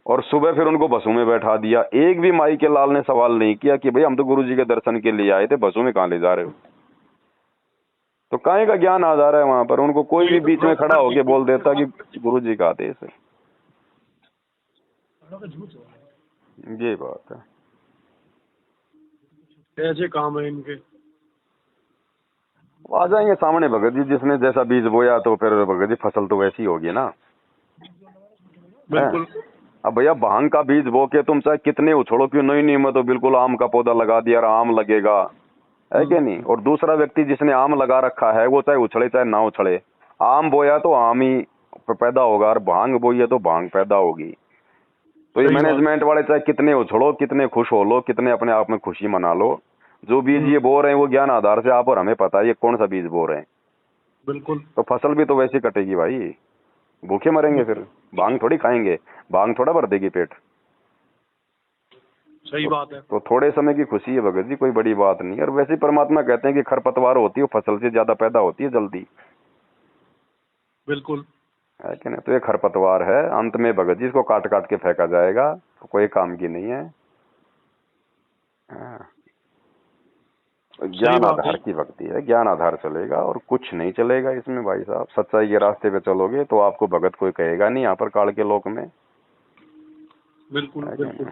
और सुबह फिर उनको बसों में बैठा दिया। एक भी माई के लाल ने सवाल नहीं किया कि भाई हम तो गुरु जी के दर्शन के लिए आए थे, बसों में कहाँ ले जा रहे हो? तो काहे का ज्ञान आ जा रहा है वहां पर? उनको कोई भी बीच में खड़ा होके बोल देता कि गुरु जी का आदेश है। ये बात है, ऐसे काम है इनके। आ जाएंगे सामने भगत जी, जिसने जैसा बीज बोया तो फिर भगत जी फसल तो वैसी होगी ना। बिल्कुल। अब भैया भांग का बीज बो के तुम चाहे कितने उछड़ो क्यों, नहीं मैं तो बिल्कुल आम का पौधा लगा दिया, आम लगेगा, है कि नहीं? और दूसरा व्यक्ति जिसने आम लगा रखा है वो चाहे उछड़े चाहे ना उछड़े, आम बोया तो आम ही पैदा होगा, और भांग बोई है तो भांग पैदा होगी। तो ये सही बात। मैनेजमेंट वाले चाहे कितने उछलो, कितने खुश हो लो, कितने अपने आप में खुशी मना लो, जो बीज ये बो रहे हैं वो ज्ञान आधार से आप और हमें पता है ये कौन सा बीज बो रहे हैं। बिल्कुल तो फसल भी तो वैसी कटेगी भाई, भूखे मरेंगे फिर, भांग थोड़ी खाएंगे, भांग थोड़ा भर देगी पेट। सही बात है। तो थोड़े समय की खुशी है भगत जी, कोई बड़ी बात नहीं है। और वैसे परमात्मा कहते हैं कि खरपतवार होती है वो फसल से ज्यादा पैदा होती है जल्दी, बिल्कुल है कि नहीं। तो ये खरपतवार है, अंत में भगत जी इसको काट काट के फेंका जाएगा, तो कोई काम की नहीं है। हाँ। ज्ञान आधार की भक्ति है, ज्ञान आधार चलेगा और कुछ नहीं चलेगा इसमें भाई साहब। सच्चाई के रास्ते पे चलोगे तो आपको भगत कोई कहेगा नहीं यहाँ पर काल के लोक में। बिल्कुल बिल्कुल।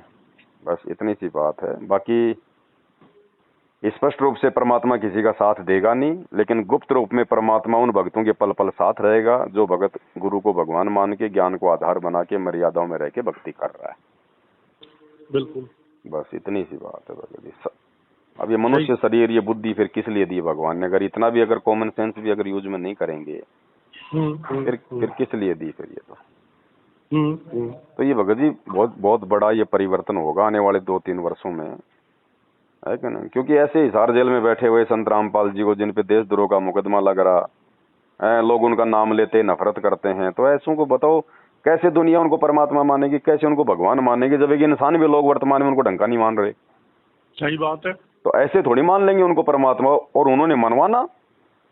बस इतनी सी बात है। बाकी स्पष्ट रूप से परमात्मा किसी का साथ देगा नहीं, लेकिन गुप्त रूप में परमात्मा उन भक्तों के पल पल साथ रहेगा जो भगत गुरु को भगवान मान के, ज्ञान को आधार बना के, मर्यादाओं में रह के भक्ति कर रहा है। बिल्कुल बस इतनी सी बात है भगत जी। अब ये मनुष्य शरीर, ये बुद्धि फिर किस लिए दी भगवान ने? अगर इतना भी अगर कॉमन सेंस भी अगर यूज में नहीं करेंगे फिर किस लिए दी फिर ये? तो ये भगत जी बहुत बहुत बड़ा ये परिवर्तन होगा आने वाले 2-3 वर्षों में, है कि नहीं? क्योंकि ऐसे हिसार जेल में बैठे हुए संत रामपाल जी को, जिन पे देशद्रोह का मुकदमा लग रहा है, लोग उनका नाम लेते नफरत करते हैं, तो ऐसों को बताओ कैसे दुनिया उनको परमात्मा मानेगी, कैसे उनको भगवान मानेगी, जब एक इंसान भी लोग वर्तमान में उनको ढंग का नहीं मान रहे। सही बात है। तो ऐसे थोड़ी मान लेंगे उनको परमात्मा। और उन्होंने मनवाना,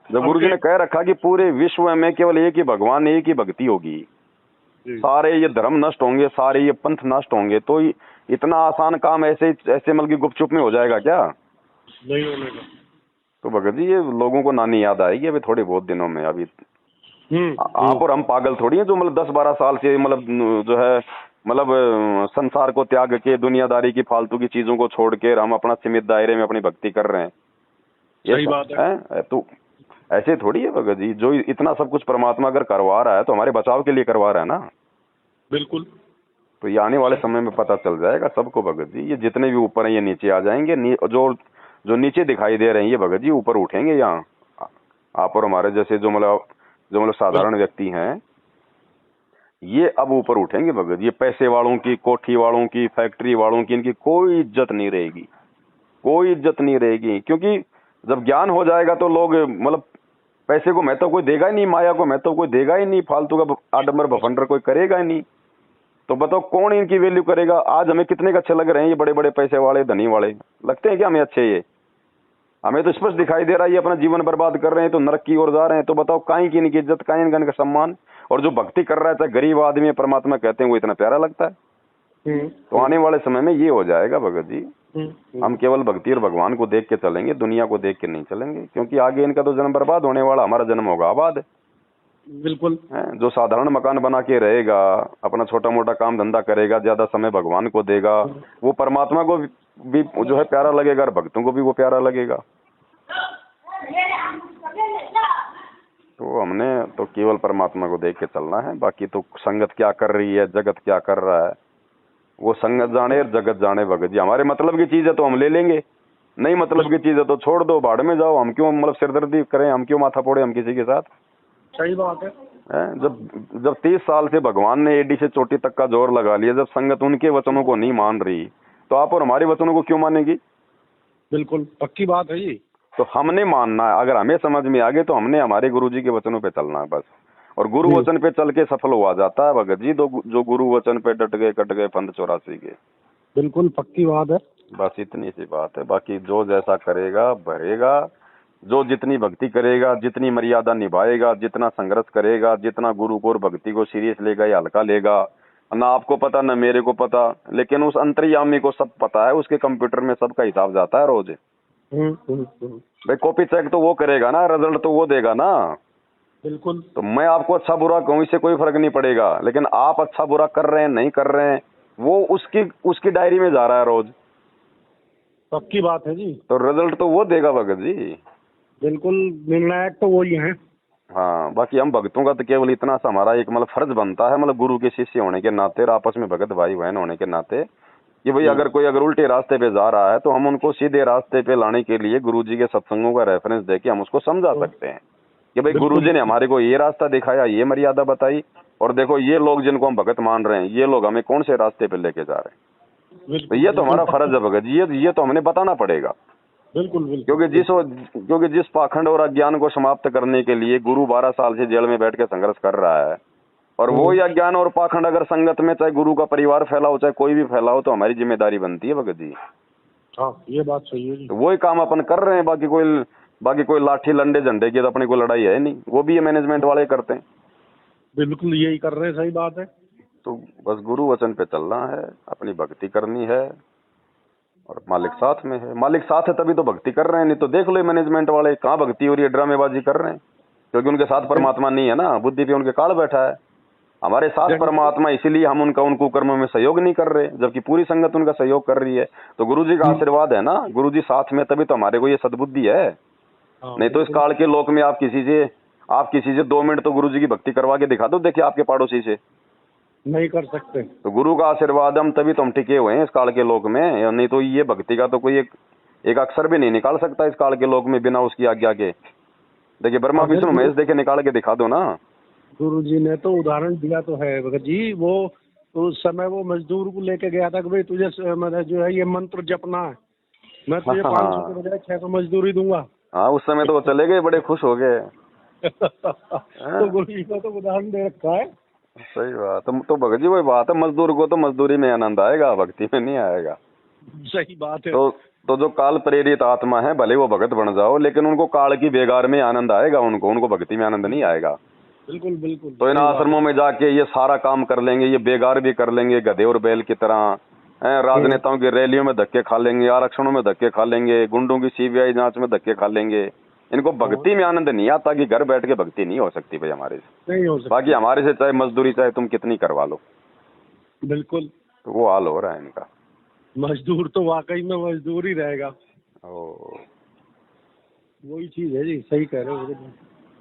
जब गुरु जी ने कह रखा कि पूरे विश्व में केवल एक ही भगवान, एक ही भक्ति होगी, सारे ये धर्म नष्ट होंगे, सारे ये पंथ नष्ट होंगे, तो इतना आसान काम ऐसे मतलब की गुपचुप में हो जाएगा क्या? नहीं होने का। तो भगत जी ये लोगों को नानी याद आएगी अभी थोड़े बहुत दिनों में। अभी आप और हम पागल थोड़ी हैं जो मतलब 10-12 साल से मतलब जो है मतलब संसार को त्याग के, दुनियादारी की फालतू की चीजों को छोड़ के हम अपना सीमित दायरे में अपनी भक्ति कर रहे हैं। सही बात है। तो ऐसे थोड़ी है भगत जी, जो इतना सब कुछ परमात्मा अगर करवा रहा है तो हमारे बचाव के लिए करवा रहा है ना। बिल्कुल। तो ये आने वाले समय में पता चल जाएगा सबको भगत जी। ये जितने भी ऊपर हैं ये नीचे आ जाएंगे, जो नीचे दिखाई दे रहे हैं ये भगत जी ऊपर उठेंगे। यहाँ आप और हमारे जैसे जो मतलब साधारण व्यक्ति हैं ये अब ऊपर उठेंगे भगत। ये पैसे वालों की, कोठी वालों की, फैक्ट्री वालों की, इनकी कोई इज्जत नहीं रहेगी, कोई इज्जत नहीं रहेगी। क्योंकि जब ज्ञान हो जाएगा तो लोग मतलब पैसे को महत्व कोई देगा ही नहीं, माया को महत्व कोई देगा ही नहीं, फालतू का आडंबर भफंडर कोई करेगा ही नहीं। तो बताओ कौन इनकी वैल्यू करेगा? आज हमें कितने के अच्छे लग रहे हैं ये बड़े बड़े पैसे वाले, धनी वाले, लगते हैं क्या हमें अच्छे? ये हमें तो स्पष्ट दिखाई दे रहा है ये अपना जीवन बर्बाद कर रहे हैं, तो नरक की ओर जा रहे हैं। तो बताओ काहे की इनकी इज्जत, काहे इनका सम्मान? और जो भक्ति कर रहा है चाहे गरीब आदमी, परमात्मा कहते हैं, वो इतना प्यारा लगता है। तो आने वाले समय में ये हो जाएगा भगत जी। हम केवल भक्ति और भगवान को देख के चलेंगे, दुनिया को देख के नहीं चलेंगे, क्योंकि आगे इनका तो जन्म बर्बाद होने वाला, हमारा जन्म होगा आबाद। बिल्कुल। जो साधारण मकान बना के रहेगा, अपना छोटा मोटा काम धंधा करेगा, ज्यादा समय भगवान को देगा, वो परमात्मा को भी जो है प्यारा लगेगा और भक्तों को भी वो प्यारा लगेगा। तो हमने तो केवल परमात्मा को देख के चलना है। बाकी तो संगत क्या कर रही है, जगत क्या कर रहा है, वो संगत जाने और जगत जाने भगत जी। हमारे मतलब की चीज है तो हम ले लेंगे, नहीं मतलब की चीज है तो छोड़ दो, भाड़ में जाओ। हम क्यों मतलब सिरदर्दी करें, हम क्यों माथा फोड़े हम किसी के साथ? सही बात है। जब 30 साल से भगवान ने एडी से चोटी तक का जोर लगा लिया, जब संगत उनके वचनों को नहीं मान रही, तो आप और हमारे वचनों को क्यों मानेगी? बिल्कुल पक्की बात है ये। तो हमने मानना है, अगर हमें समझ में आ गए तो हमने हमारे गुरुजी के वचनों पे चलना है बस। और गुरु वचन पे चल के सफल हुआ जाता है भगत जी। जो गुरु वचन पे डट गए, कट गए फंद 84 के। बिल्कुल पक्की बात है। बस इतनी सी बात है। बाकी जो जैसा करेगा भरेगा, जो जितनी भक्ति करेगा, जितनी मर्यादा निभाएगा, जितना संघर्ष करेगा, जितना गुरु को और भक्ति को सीरियस लेगा या हल्का लेगा, ना आपको पता ना मेरे को पता, लेकिन उस अंतर्यामी को सब पता है। उसके कंप्यूटर में सबका हिसाब जाता है रोज। भाई कॉपी चेक तो वो करेगा ना, रिजल्ट तो वो देगा ना। बिल्कुल। तो मैं आपको अच्छा बुरा कहूँ इससे कोई फर्क नहीं पड़ेगा, लेकिन आप अच्छा बुरा कर रहे हैं नहीं कर रहे हैं वो उसकी डायरी में जा रहा है रोज। पक्की बात है जी। तो रिजल्ट तो वो देगा भगत जी। बिल्कुल निर्णायक तो वही है। हाँ, बाकी हम भक्तों का तो केवल इतना सा हमारा एक मतलब फर्ज बनता है, मतलब गुरु के शिष्य होने के नाते और आपस में भगत भाई बहन होने के नाते, कि भाई अगर कोई उल्टे रास्ते पे जा रहा है तो हम उनको सीधे रास्ते पे लाने के लिए गुरुजी के सत्संगों का रेफरेंस देके हम उसको समझा सकते हैं कि भाई गुरुजी ने हमारे को ये रास्ता दिखाया, ये मर्यादा बताई, और देखो ये लोग जिनको हम भगत मान रहे हैं, ये लोग हमें कौन से रास्ते पे लेके जा रहे हैं। तो ये तो हमारा फर्ज है भगत जी, ये तो हमें बताना पड़ेगा। बिल्कुल बिल्कुल। क्योंकि जिस पाखंड और अज्ञान को समाप्त करने के लिए गुरु 12 साल से जेल में बैठ के संघर्ष कर रहा है, और वो ही अज्ञान और पाखंड अगर संगत में चाहे गुरु का परिवार फैला हो चाहे कोई भी फैला हो, तो हमारी जिम्मेदारी बनती है भगत जी। हाँ ये बात सही है जी। तो वही काम अपन कर रहे हैं, बाकी कोई लाठी लंडे झंडे की तो अपनी कोई लड़ाई है नहीं, वो भी ये मैनेजमेंट वाले करते हैं। बिल्कुल यही कर रहे हैं, सही बात है। तो बस गुरु वचन पे चलना है, अपनी भक्ति करनी है, और मालिक साथ में है। मालिक साथ है तभी तो भक्ति कर रहे हैं, नहीं तो देख लो मैनेजमेंट वाले कहाँ भक्ति हो रही है, ड्रामेबाजी कर रहे हैं, क्योंकि उनके साथ परमात्मा नहीं है ना, बुद्धि पे उनके काल बैठा है। हमारे साथ परमात्मा, इसीलिए हम उन कुकर्मों में सहयोग नहीं कर रहे, जबकि पूरी संगत उनका सहयोग कर रही है। तो गुरु जी का आशीर्वाद है ना, गुरु जी साथ में तभी तो हमारे को ये सद्बुद्धि है। नहीं तो इस काल के लोक में आप किसी से 2 मिनट तो गुरु जी की भक्ति करवा के दिखा दो, देखिए आपके पड़ोसी से, नहीं कर सकते। तो गुरु का आशीर्वाद हम तभी तो हम टिके हुए हैं इस काल के लोक में, नहीं तो ये भक्ति का तो कोई एक अक्षर भी नहीं निकाल सकता इस काल के लोक में बिना उसकी आज्ञा के। देखिए ब्रह्मा विष्णु महेश देखे निकाल के दिखा दो ना। गुरु जी ने तो उदाहरण दिया तो है भगत जी, वो उस समय वो मजदूर को लेके गया था कि भाई तुझे मतलब जो है ये मंत्र जपना है, मैं तुझे 500 के बजाय 600 मजदूरी दूंगा। हाँ उस समय तो वो चले गए, बड़े खुश हो गए। तो गुरु जी को तो उदाहरण दे रखा है। सही बात। तो भगत जी वही बात है, मजदूर को तो मजदूरी में आनंद आएगा, भक्ति में नहीं आएगा। सही बात है। तो जो काल प्रेरित आत्मा है, भले वो भगत बन जाओ, लेकिन उनको काल की बेगार में आनंद आएगा, उनको भक्ति में आनंद नहीं आएगा। बिल्कुल बिल्कुल। तो इन आश्रमों में जाके ये सारा काम कर लेंगे, ये बेगार भी कर लेंगे, गधे और बैल की तरह, राजनेताओं की रैलियों में धक्के खा लेंगे, आरक्षणों में धक्के खा लेंगे, गुंडों की सीबीआई जांच में धक्के खा लेंगे। इनको भक्ति में आनंद नहीं आता कि घर बैठ के भक्ति नहीं हो सकती भाई हमारे से, नहीं हो सकती। बाकी हमारे से चाहे मजदूरी चाहे तुम कितनी करवा लो। बिल्कुल। तो वो हाल हो रहा है इनका। मजदूर तो वाकई में मजदूर ही रहेगा। वही चीज है जी, सही कह रहे हो।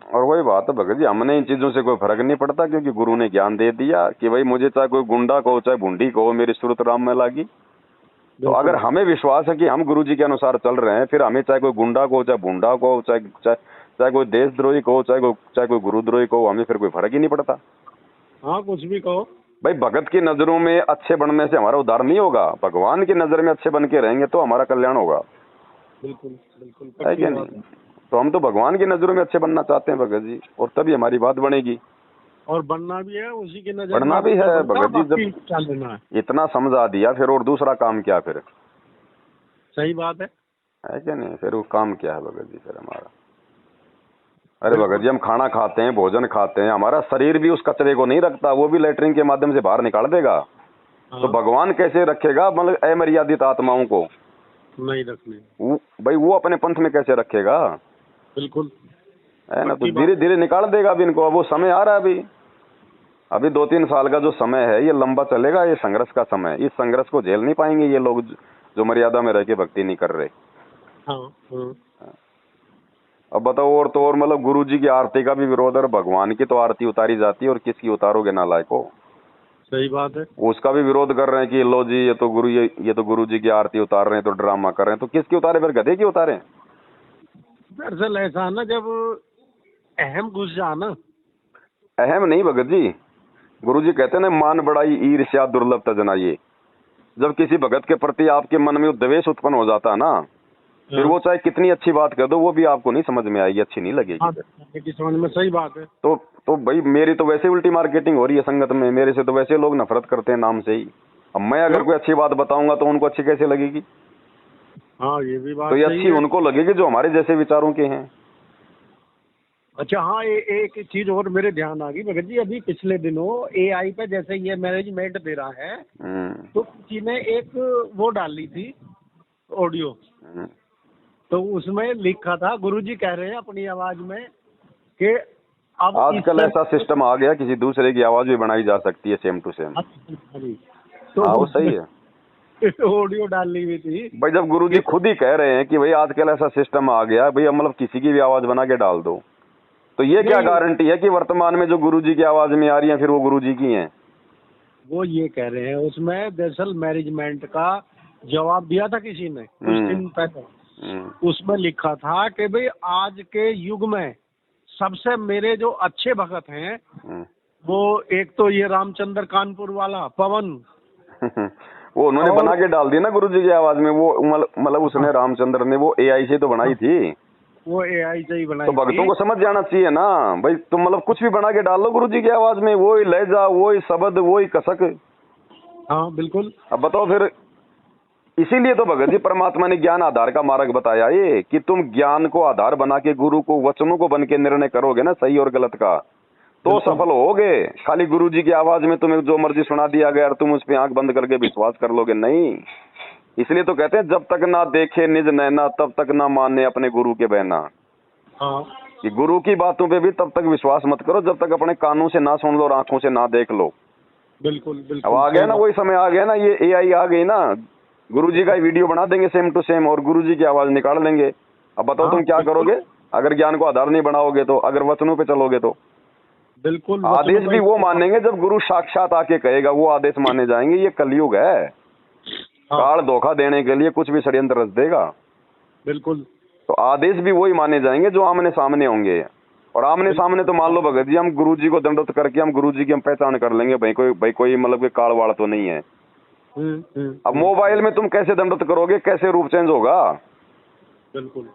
और वही बात है भगत जी, हमने इन चीजों से कोई फर्क नहीं पड़ता, क्योंकि गुरु ने ज्ञान दे दिया कि भाई मुझे चाहे कोई गुंडा कहो चाहे बूंदी कहो, मेरी सूरत राम में लागी। तो अगर हमें विश्वास है कि हम गुरु जी के अनुसार चल रहे हैं, फिर हमें चाहे कोई गुंडा कहो चाहे बूंदा कहो, चाहे कोई देशद्रोही कहो चाहे कोई गुरुद्रोही कहो, हमें फिर कोई फर्क ही नहीं पड़ता। हाँ कुछ भी कहो भाई, भगत की नजरों में अच्छे बनने से हमारा उद्धार नहीं होगा, भगवान की नजर में अच्छे बन के रहेंगे तो हमारा कल्याण होगा। बिल्कुल बिल्कुल, है क्या नहीं? तो हम तो भगवान की नजरों में अच्छे बनना चाहते हैं भगत जी, और तभी हमारी बात बनेगी। और बनना भी है उसी की नजर, बढ़ना भी है भगत जी। जब इतना समझा दिया फिर और दूसरा काम क्या फिर? सही बात है क्या नहीं? फिर वो काम क्या है भगत जी फिर हमारा? अरे भगत जी, हम खाना खाते हैं, भोजन खाते हैं, हमारा शरीर भी उस कचरे को नहीं रखता, वो भी लेटरिन के माध्यम से बाहर निकाल देगा। तो भगवान कैसे रखेगा मतलब अमर्यादित आत्माओं को? नहीं रखने। भाई वो अपने पंथ में कैसे रखेगा? बिल्कुल है ना। तो धीरे धीरे निकाल देगा अभी इनको। अब वो समय आ रहा है, अभी 2-3 साल का जो समय है ये लंबा चलेगा, ये संघर्ष का समय। इस संघर्ष को झेल नहीं पाएंगे ये लोग जो मर्यादा में रह के भक्ति नहीं कर रहे। हाँ। अब बताओ, और तो और मतलब गुरु जी की आरती का भी विरोध है, भगवान की तो आरती उतारी जाती है और किसकी उतारोगे नालायको? सही बात है। उसका भी विरोध कर रहे हैं कि लो जी ये तो गुरु जी की आरती उतार रहे हैं, तो ड्रामा कर रहे हैं। तो किसकी उतारे फिर? गधे की उतारे? दरअसल ऐसा ना, जब अहम घुस जा ना। अहम नहीं भगत जी, गुरु जी कहते हैं ना, मान बढ़ाई ईर्ष्या दुर्लभ तजनाइए। जब किसी भगत के प्रति आपके मन में द्वेष उत्पन्न हो जाता है ना, फिर वो चाहे कितनी अच्छी बात कह दो, वो भी आपको नहीं समझ में आएगी, अच्छी नहीं लगेगी। समझ में सही बात है। तो भाई मेरी तो वैसे उल्टी मार्केटिंग हो रही है संगत में, मेरे से तो वैसे लोग नफरत करते हैं नाम से ही। अब मैं अगर कोई अच्छी बात बताऊंगा तो उनको अच्छी कैसे लगेगी? हाँ ये भी बात। तो ये अच्छी उनको लगेगी जो हमारे जैसे विचारों के हैं। अच्छा हाँ, एक चीज और मेरे ध्यान आ गई भगत जी, अभी पिछले दिनों AI पे जैसे ये मैनेजमेंट दे रहा है, तो किसी ने एक वो डाली थी ऑडियो, तो उसमें लिखा था, गुरुजी कह रहे हैं अपनी आवाज में कि अब आजकल ऐसा सिस्टम आ गया, किसी दूसरे की आवाज भी बनाई जा सकती है सेम टू सेम। तो वो सही है। ऑडियो डाली हुई थी भाई, जब गुरुजी खुद ही कह रहे हैं कि भाई आजकल ऐसा सिस्टम आ गया, भाई मतलब किसी की भी आवाज बना के डाल दो, तो ये क्या गारंटी है कि वर्तमान में जो गुरुजी की आवाज में आ रही है फिर वो गुरुजी की हैं? वो ये कह रहे हैं, उसमें दरअसल मैनेजमेंट का जवाब दिया था किसी ने कुछ दिन पहले। उसमें लिखा था कि भाई आज के युग में सबसे मेरे जो अच्छे भगत हैं वो एक तो ये रामचंद्र कानपुर वाला पवन, वो उन्होंने और बना के डाल दी ना गुरुजी की आवाज में। वो मतलब उसने रामचंद्र ने वो एआई से तो बनाई थी, वो एआई से ही तो बनाई भक्तों थी। को समझ जाना चाहिए ना भाई, तुम मतलब कुछ भी बना के डाल लो गुरुजी की आवाज में, वही लहजा, वही शब्द, वही कसक। हाँ बिल्कुल। अब बताओ फिर, इसीलिए तो भगत जी परमात्मा ने ज्ञान आधार का मार्ग बताया ये, कि तुम ज्ञान को आधार बना के गुरु को वचनों को बन के निर्णय करोगे ना सही और गलत का, तो बिल्कुल। सफल होगे। खाली गुरुजी की आवाज में तुम्हें जो मर्जी सुना दिया गया और तुम उस पे आंख बंद करके विश्वास कर लोगे, नहीं। इसलिए तो कहते हैं जब तक ना देखे निज नैना तब तक ना माने अपने गुरु के बहना। हाँ कि गुरु की बातों पे भी तब तक विश्वास मत करो जब तक अपने कानों से ना सुन लो और आंखों से ना देख लो। बिल्कुल अब बिल्कुल। आ गया ना वही समय, आ गया ना, ये एआई आ गई ना, गुरुजी का वीडियो बना देंगे सेम टू सेम और गुरुजी की आवाज निकाल लेंगे। अब बताओ हाँ, तुम क्या बिल्कुल। करोगे अगर ज्ञान को आधार नहीं बनाओगे तो, अगर वचनों पे चलोगे तो। बिल्कुल आदेश भी वो मानेंगे जब गुरु साक्षात आके कहेगा, वो आदेश माने जाएंगे। ये कलयुग है, हाँ काल धोखा देने के लिए कुछ भी षड्यंत्र रच देगा। बिल्कुल। तो आदेश भी वही माने जाएंगे जो आमने सामने होंगे। और आमने सामने तो मान लो भगत जी, हम गुरुजी को दंडोत करके हम गुरुजी की हम पहचान कर लेंगे, भाई कोई मतलब कि काल वाड़ तो नहीं है। अब मोबाइल में तुम कैसे दंडोत करोगे, कैसे रूप चेंज होगा? बिल्कुल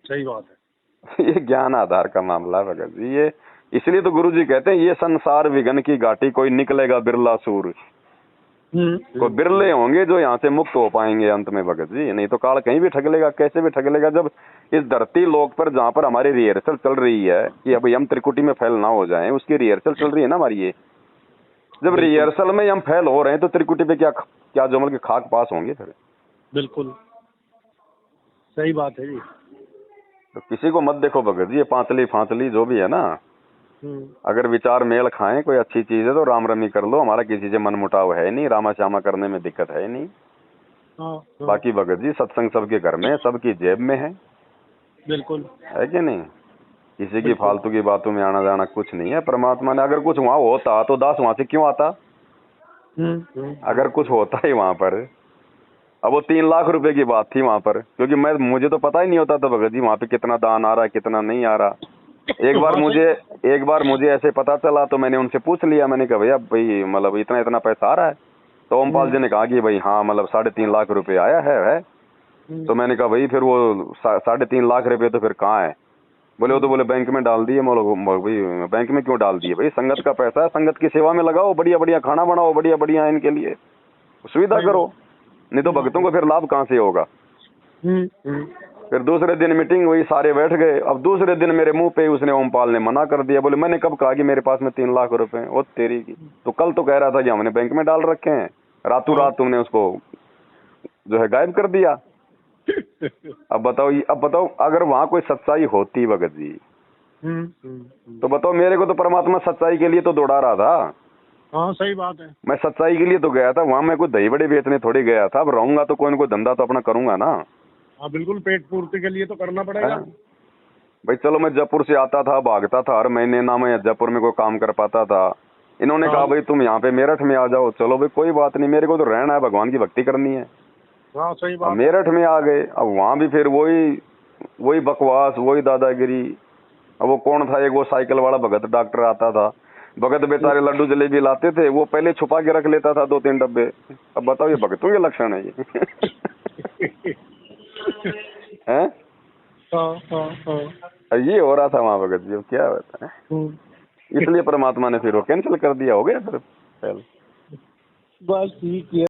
सही बात है। ये ज्ञान आधार का मामला है भगत जी। ये इसलिए तो गुरुजी कहते हैं ये संसार विघन की घाटी कोई निकलेगा बिरला सूर। कोई बिरले होंगे जो यहाँ से मुक्त हो पाएंगे अंत में भगत जी, नहीं तो काल कहीं भी ठग लेगा, कैसे भी ठग लेगा। जब इस धरती लोक पर जहाँ पर हमारी रिहर्सल चल रही है कि अभी हम त्रिकुटी में फेल ना हो जाएं, उसकी रिहर्सल चल रही है ना हमारी ये। जब रिहर्सल में हम फेल हो रहे हैं तो त्रिकुटी पे क्या क्या जमल के खाक पास होंगे फिर। बिल्कुल सही बात है जी। तो किसी को मत देखो भगत जी, ये पांचली फांचली जो भी है ना, अगर विचार मेल खाएं कोई अच्छी चीज है तो राम रमी कर लो। हमारा किसी से मन मुटाव है नहीं, रामा श्यामा करने में दिक्कत है नहीं। बाकी भगत जी सत्संग सबके घर में, सबकी जेब में है। बिल्कुल है कि नहीं? किसी की फालतू की बातों में आना जाना कुछ नहीं है। परमात्मा ने अगर कुछ वहां होता तो दास वहां से क्यों आता? अगर कुछ होता ही वहां पर। अब वो 3 लाख रुपए की बात थी वहां पर, क्योंकि मुझे तो पता ही नहीं होता था भगत जी वहां पे कितना दान आ रहा है कितना नहीं आ रहा। एक बार मुझे ऐसे पता चला तो मैंने उनसे पूछ लिया, मैंने कहा भैया भाई मतलब इतना इतना पैसा आ रहा है? तो ओमपाल जी ने कहा कि भाई हाँ मतलब 3.5 लाख रुपए आया है। तो मैंने कहा भाई फिर वो 3.5 लाख रुपए तो फिर कहाँ है? बोले वो तो बोले बैंक में डाल दिए। भाई बैंक में क्यों डाल दिए? भाई संगत का पैसा है, संगत की सेवा में लगाओ, बढ़िया बढ़िया खाना बनाओ, बढ़िया बढ़िया इनके लिए सुविधा करो, नहीं तो भक्तों को फिर लाभ कहाँ से होगा? फिर दूसरे दिन मीटिंग हुई, सारे बैठ गए। अब दूसरे दिन मेरे मुंह पे उसने ओमपाल ने मना कर दिया। बोले मैंने कब कहा कि मेरे पास में 3 लाख रुपए हैं? वो तेरी की, तो कल तो कह रहा था कि हमने बैंक में डाल रखे हैं, रातों रात तुमने उसको जो है गायब कर दिया। अब बताओ अगर वहां कोई सच्चाई होती भगत जी, तो बताओ मेरे को तो परमात्मा सच्चाई के लिए तो दौड़ा रहा था। हाँ सही बात है। मैं सच्चाई के लिए तो गया था वहां, मैं कोई दही बड़े बेचने थोड़ी गया था। अब रहूंगा तो कोई न कोई धंधा तो अपना करूंगा ना। हाँ बिल्कुल, पेट पूर्ति के लिए तो करना पड़ेगा। भाई चलो मैं जयपुर से आता था, भागता था हर महीने ना, मैं जयपुर में कोई काम कर पाता था। इन्होंने कहा भाई तुम यहाँ पे मेरठ में आ जाओ। चलो भाई कोई बात नहीं, मेरे को तो रहना है, भगवान की भक्ति करनी है। हाँ सही बात। मेरठ में आ गए, अब वहां भी फिर वही बकवास, वही दादागिरी। अब वो कौन था, एक वो साइकिल वाला भगत डॉक्टर आता था। भगत बेचारे लड्डू जलेबी लाते थे, वो पहले छुपा के रख लेता था 2-3 डब्बे। अब बताओ ये भगतों के लक्षण है ये? हैं? ये हो रहा था वहां भगत जी, क्या होता है। इसलिए परमात्मा ने फिर वो कैंसिल कर दिया, हो गया फिर। बस ठीक है।